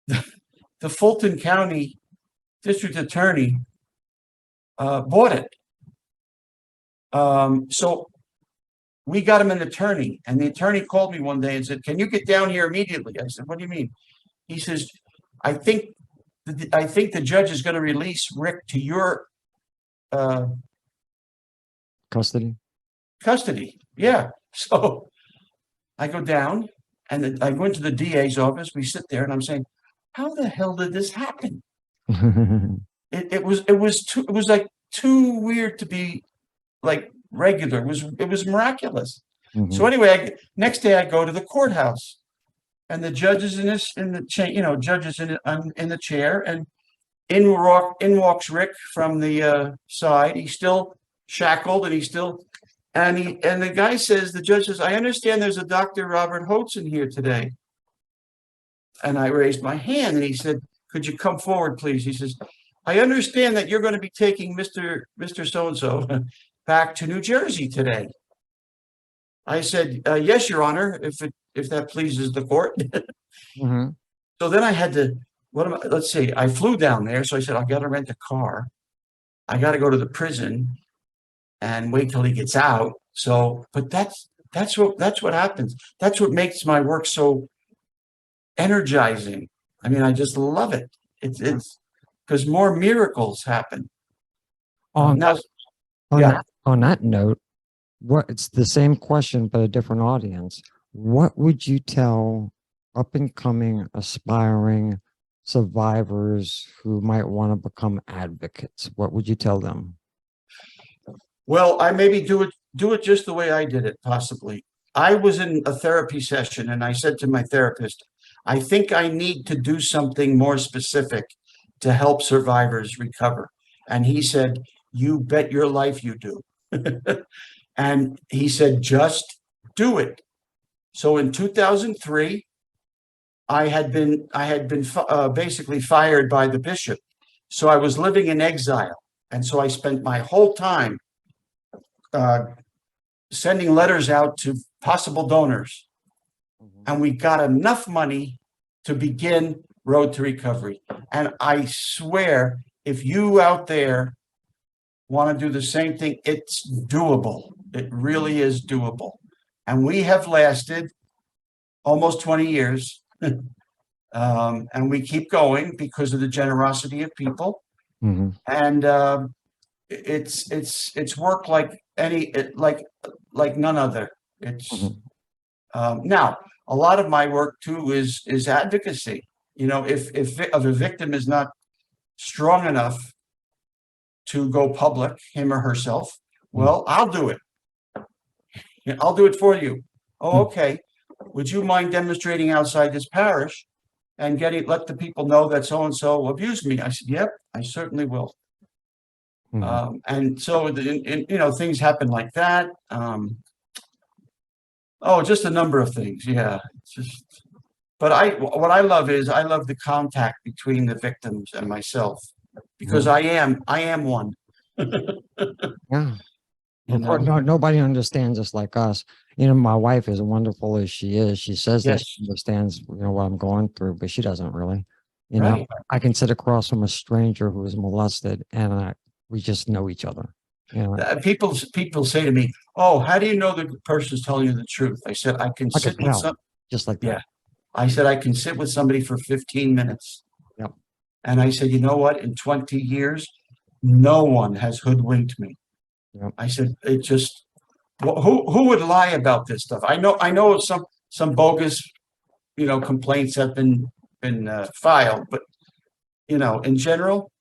the Fulton County District Attorney bought it. So we got him an attorney, and the attorney called me one day and said, "Can you get down here immediately?" I said, "What do you mean?" He says, I think the judge is going to release Rick to your Custody. Yeah. So I go down, and I go into the DA's office. We sit there, and I'm saying, how the hell did this happen? It was like too weird to be like regular. It was miraculous. Mm-hmm. So anyway, next day I go to the courthouse, and the judge is in the chair, and in walks Rick from the side. He's still shackled, and and the guy says, the judge says, "I understand there's a Dr. Robert Hoatson here today." And I raised my hand, and he said, "Could you come forward, please?" He says, "I understand that you're going to be taking Mr. So-and-so back to New Jersey today." I said, "Yes, Your Honor, if that pleases the court." Mm-hmm. So then I had to, let's see, I flew down there. So I said, I got to rent a car. I got to go to the prison and wait till he gets out. So, but that's what happens. That's what makes my work so energizing. I mean, I just love it. It's because more miracles happen. On Now, on that note, it's the same question but a different audience. What would you tell up and coming aspiring survivors who might want to become advocates? What would you tell them? Well, I maybe do it just the way I did it, possibly. I was in a therapy session, and I said to my therapist, I think I need to do something more specific to help survivors recover. And he said, "You bet your life you do." And he said, "Just do it." So in 2003, I had been basically fired by the bishop. So I was living in exile. And so I spent my whole time uh, sending letters out to possible donors. And we got enough money to begin Road to Recovery. And I swear, if you out there want to do the same thing, it's doable. It really is doable. And we have lasted almost 20 years. And we keep going because of the generosity of people. Mhm. And it's work like none other. It's Mhm. now a lot of my work too is advocacy. You know, if a victim is not strong enough to go public, him or herself, well, I'll do it. Yeah, I'll do it for you. Oh, okay. Would you mind demonstrating outside this parish and let the people know that so and so abused me? I said, "Yep, I certainly will." Mhm. And so, things happen like that. Oh, just a number of things. Yeah. It's just, but what I love is I love the contact between the victims and myself because Mhm. I am one, Yeah. you Of course, know? nobody understands us like us. You know, my wife, as wonderful as she is, she says that she Yes. understands, what I'm going through, but she doesn't really. You know, Right. I can sit across from a stranger who was molested, and we just know each other. You know, People say to me, "Oh, how do you know the person's telling you the truth?" I said, "I can I could sit with tell, some." just like Yeah. that. I said, "I can sit with somebody for 15 minutes." Yep. And I said, "You know what? In 20 years, no one has hoodwinked me." Yep. I said, "It just, who would lie about this stuff?" I know of some bogus, complaints have been filed, but in general,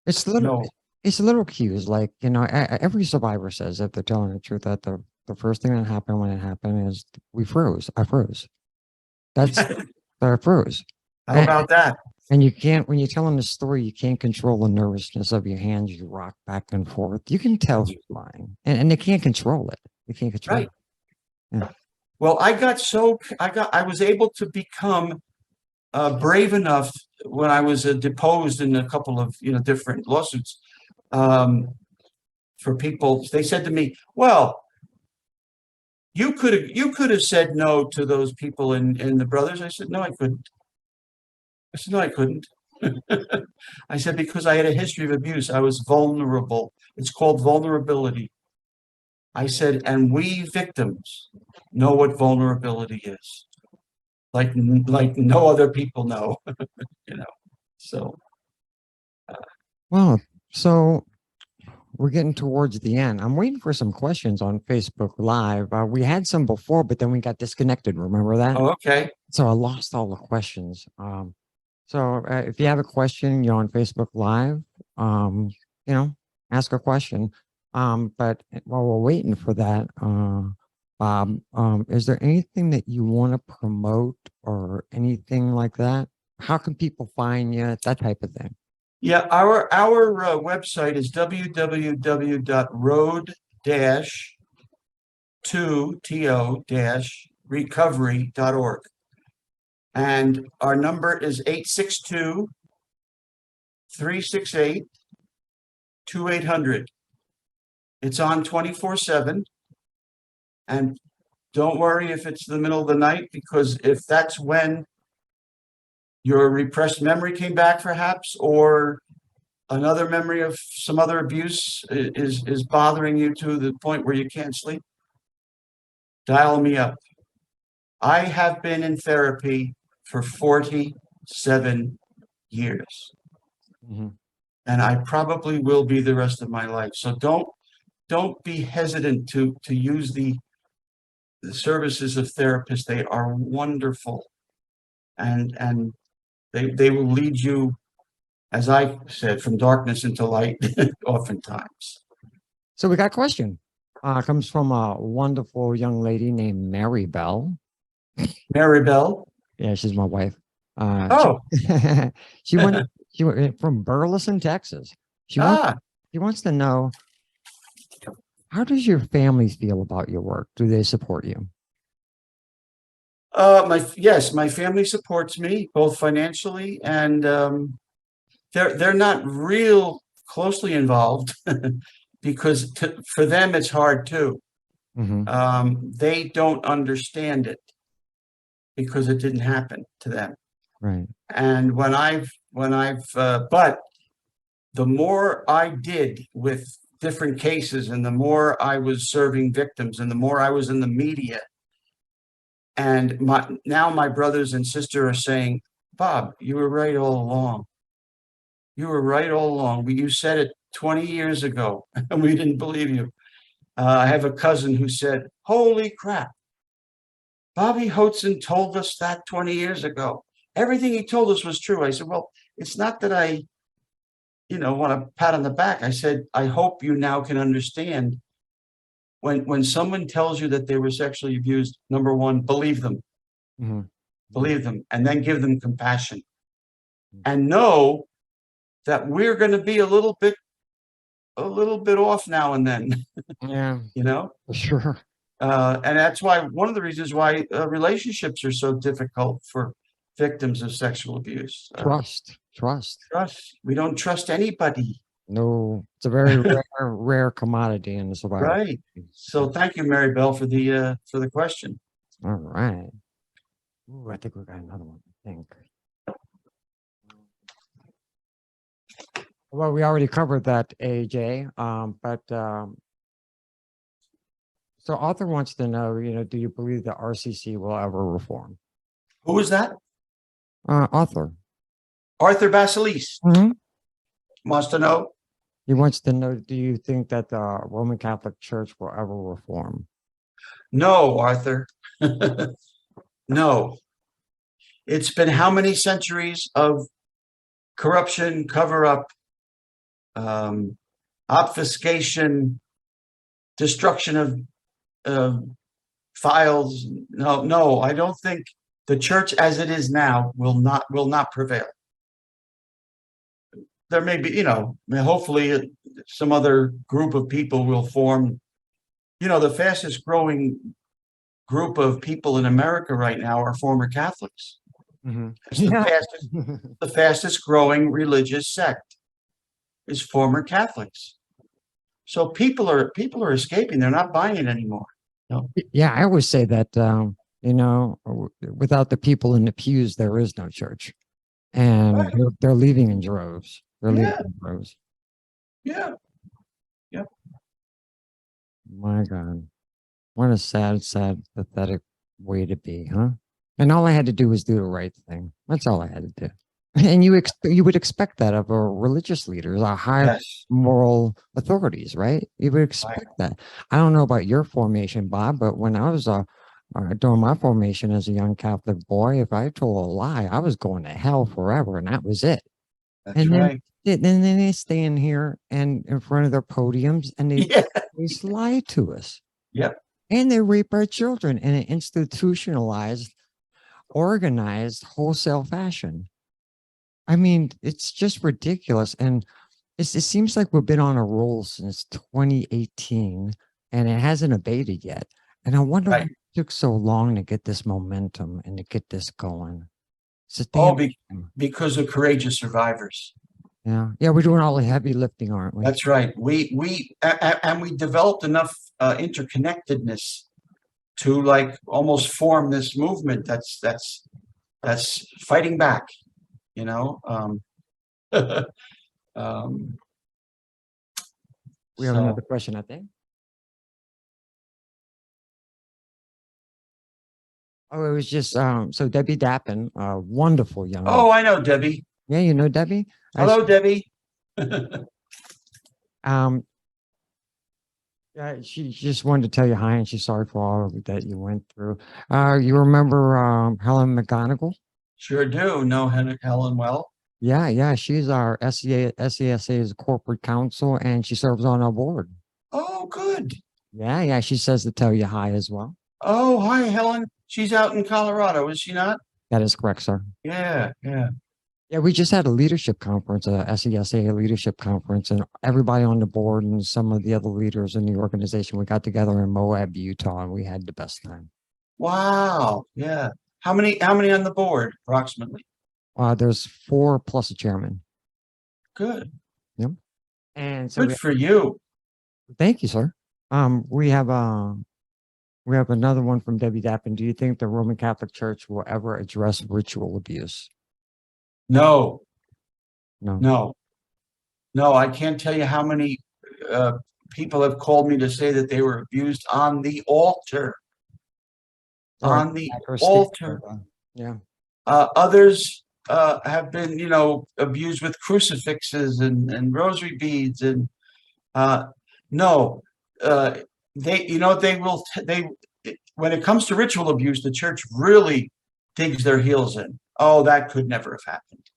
It's little, no. it's little cues, like, every survivor says if they're telling the truth that the first thing that happened when it happened is we froze. I froze. That's I froze. How about that? And you can't, when you're telling the story, you can't control the nervousness of your hands. You rock back and forth. You can tell who's lying, and they can't control it. They can't control Right. it. Yeah. Well, I was able to become brave enough when I was deposed in a couple of different lawsuits. Um, for people, they said to me, "Well, you could have said no to those people in the brothers." I said, "No, I couldn't." I said, "No, I couldn't." I said, "Because I had a history of abuse. I was vulnerable. It's called vulnerability." I said, "And we victims know what vulnerability is, like no other people know." you know. So Well, so we're getting towards the end. I'm waiting for some questions on Facebook Live. We had some before, but then we got disconnected. Remember that? oh, okay. So I lost all the questions. So if you have a question, you're on Facebook Live, um, ask a question. But while we're waiting for that, Bob, is there anything that you want to promote or anything like that? How can people find you? That type of thing. Yeah, our website is www.road-to-recovery.org. And our number is 862-368-2800. It's on 24/7. And don't worry if it's the middle of the night, because if that's when your repressed memory came back, perhaps, or another memory of some other abuse is bothering you to the point where you can't sleep, dial me up. I have been in therapy for 47 years, Mhm. and I probably will be the rest of my life. So don't be hesitant to use the services of therapists. They are wonderful, and they will lead you, as I said, from darkness into light, oftentimes. So we got a question. Comes from a wonderful young lady named Mary Bell. Maribel. Yeah, she's my wife. Oh, She went from Burleson, Texas. Ah, She wants to know, how does your family feel about your work? Do they support you? yes, my family supports me both financially and they're not real closely involved because for them it's hard too. Hmm. They don't understand it because it didn't happen to them. Right. And but the more I did with different cases and the more I was serving victims and the more I was in the media, and now my brothers and sister are saying, Bob, you were right all along. You were right all along. You said it 20 years ago and we didn't believe you. I have a cousin who said, holy crap, Bobby Hoatson told us that 20 years ago. Everything he told us was true. I said, well, it's not that I, want a pat on the back. I said, I hope you now can understand when someone tells you that they were sexually abused, number one, Hmm. believe them, and then give them compassion and know that we're going to be a little bit off now and then, Yeah, you know? for sure. And that's why one of the reasons why relationships are so difficult for victims of sexual abuse. Trust. Trust. We don't trust anybody. No, it's a very rare commodity in the survival. Right. So thank you, Mary Bell, for the question. All right. Ooh, I think we got another one. I think. Well, we already covered that, AJ. So Arthur wants to know, do you believe the RCC will ever reform? Who was that? Arthur. Arthur Basilis Mhm. wants to know. He wants to know, do you think that the Roman Catholic Church will ever reform? No, Arthur. No. It's been how many centuries of corruption, cover up, obfuscation, destruction of files. No, I don't think the church as it is now will not prevail. There may be, hopefully some other group of people will form. The fastest growing group of people in America right now are former Catholics. Mhm. It's the fastest growing religious sect is former Catholics. So people are escaping. They're not buying it anymore. No. Yeah, I always say that, without the people in the pews, there is no church. And Right. they're leaving in droves. They're leaving Yeah. in droves. Yeah. My God. What a sad, pathetic way to be, huh? And all I had to do was do the right thing. That's all I had to do. And you would expect that of our religious leaders, our high Yes. moral authorities, right? You would Right. expect that. I don't know about your formation, Bob, but when I was during my formation as a young Catholic boy, if I told a lie, I was going to hell forever, and that was it. That's And right. then they stand here and in front of their podiums and they Yeah. lie to us. Yep. And they rape our children in an institutionalized, organized, wholesale fashion. I mean, it's just ridiculous. And it seems like we've been on a roll since 2018 and it hasn't abated yet. And I wonder why Right. it took so long to get this momentum and to get this going. It's a Oh, damn shame. because of courageous survivors. Yeah. Yeah, we're doing all the heavy lifting, aren't we? That's right. And we developed enough interconnectedness to like almost form this movement that's fighting back, you know. Um, We have so another question, I think. Oh, it was just so Debbie Dappin, a wonderful young lady. oh, I know Debbie. Yeah, you know Debbie? Hello, Debbie. Um, yeah, she just wanted to tell you hi and she's sorry for all that you went through. You remember Helen McGonigal? Sure do know Helen well. Yeah, she's our SCSA's corporate counsel and she serves on our board. Oh, good. Yeah, she says to tell you hi as well. Oh, hi, Helen. She's out in Colorado, is she not? That is correct, sir. Yeah. Yeah, Yeah, we just had a leadership conference, a SCSA leadership conference, and everybody on the board and some of the other leaders in the organization, we got together in Moab, Utah, and we had the best time. Wow. Yeah. How many on the board approximately? There's 4 plus a chairman. Good. Yep. And so Good for you. thank you, sir. We have another one from Debbie Dappin. Do you think the Roman Catholic Church will ever address ritual abuse? No, No. no, I can't tell you how many people have called me to say that they were abused on the altar. Sorry, On the or speak, altar. yeah. Others have been, abused with crucifixes and rosary beads, and no, when it comes to ritual abuse, the church really digs their heels in. Oh, that could never have happened.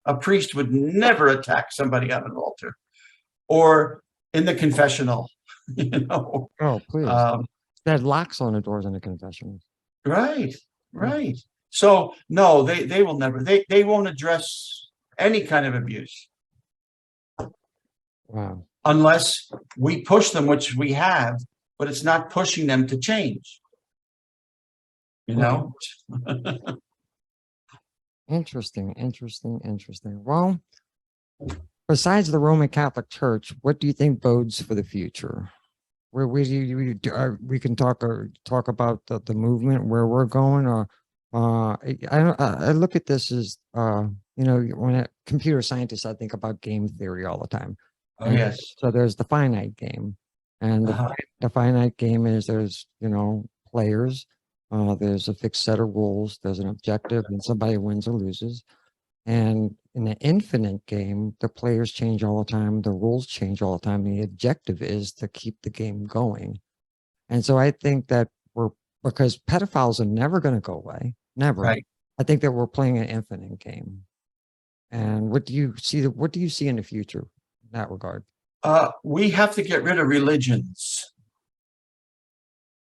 A priest would never attack somebody on an altar or in the confessional, Oh, please. Um, They had locks on the doors in the confessionals. right. So no, they will never, they won't address any kind of abuse Wow. unless we push them, which we have, but it's not pushing them to change. Interesting. Well, besides the Roman Catholic Church, what do you think bodes for the future? We can talk about the movement, where we're going, or I look at this as when a computer scientist, I think about game theory all the time. Oh, yes. So there's the finite game, and the finite game is there's players. There's a fixed set of rules. There's an objective, and somebody wins or loses. And in the infinite game, the players change all the time. The rules change all the time. The objective is to keep the game going. And so I think that because pedophiles are never going to go away, never. Right. I think that we're playing an infinite game. And what do you see in the future in that regard? We have to get rid of religions.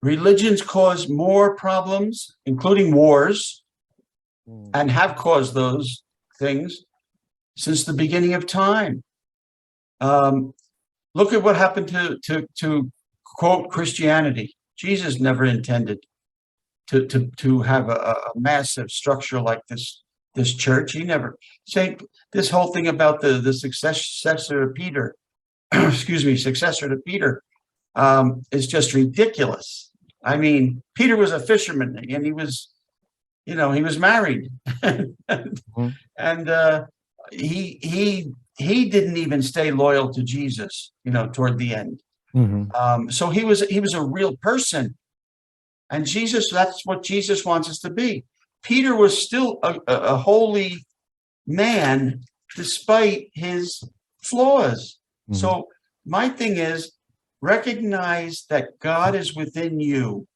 Religions cause more problems, including wars, and have caused those things since the beginning of time. Look at what happened to quote Christianity. Jesus never intended to have a massive structure like this church. He never say this whole thing about the successor to Peter, successor to Peter, is just ridiculous. I mean, Peter was a fisherman, and he was married, and he didn't even stay loyal to Jesus, toward the end. So he was a real person, and that's what Jesus wants us to be. Peter was still a holy man despite his flaws. So my thing is, recognize that God is within you,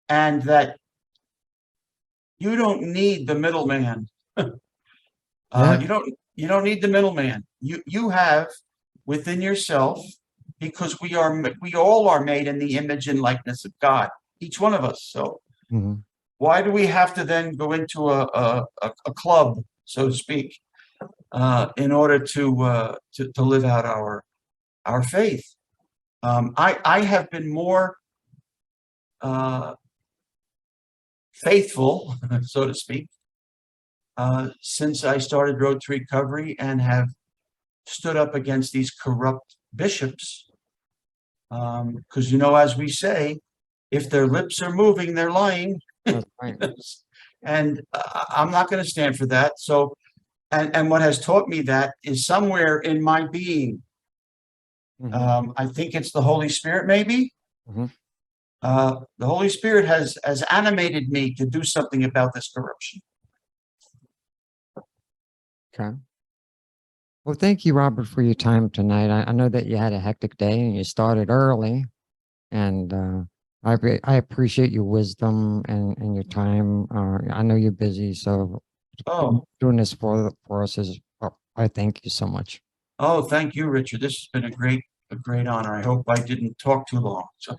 and that you don't need the middleman. You don't need the middleman. You have within yourself, because we all are made in the image and likeness of God, each one of us. So why do we have to then go into a club, so to speak, in order to live out our faith? I have been more faithful, so to speak, since I started Road to Recovery and have stood up against these corrupt bishops. Because, as we say, if their lips are moving, they're lying. That's right. And I'm not going to stand for that. So, and what has taught me that is somewhere in my being. I think it's the Holy Spirit, maybe. The Holy Spirit has animated me to do something about this corruption. Okay. Well, thank you, Robert, for your time tonight. I know that you had a hectic day and you started early, and I appreciate your wisdom and your time. I know you're busy, so doing this for us I thank you so much. Oh, thank you, Richard. This has been a great honor. I hope I didn't talk too long. So.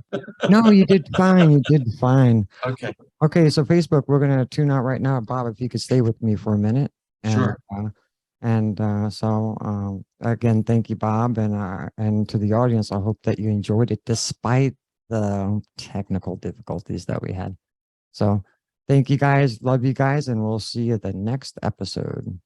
No, you did fine. You did fine. Okay. Okay, so Facebook, we're gonna tune out right now. Bob, if you could stay with me for a minute. Sure. Again, thank you, Bob, and to the audience. I hope that you enjoyed it despite the technical difficulties that we had. So thank you guys, love you guys, and we'll see you at the next episode.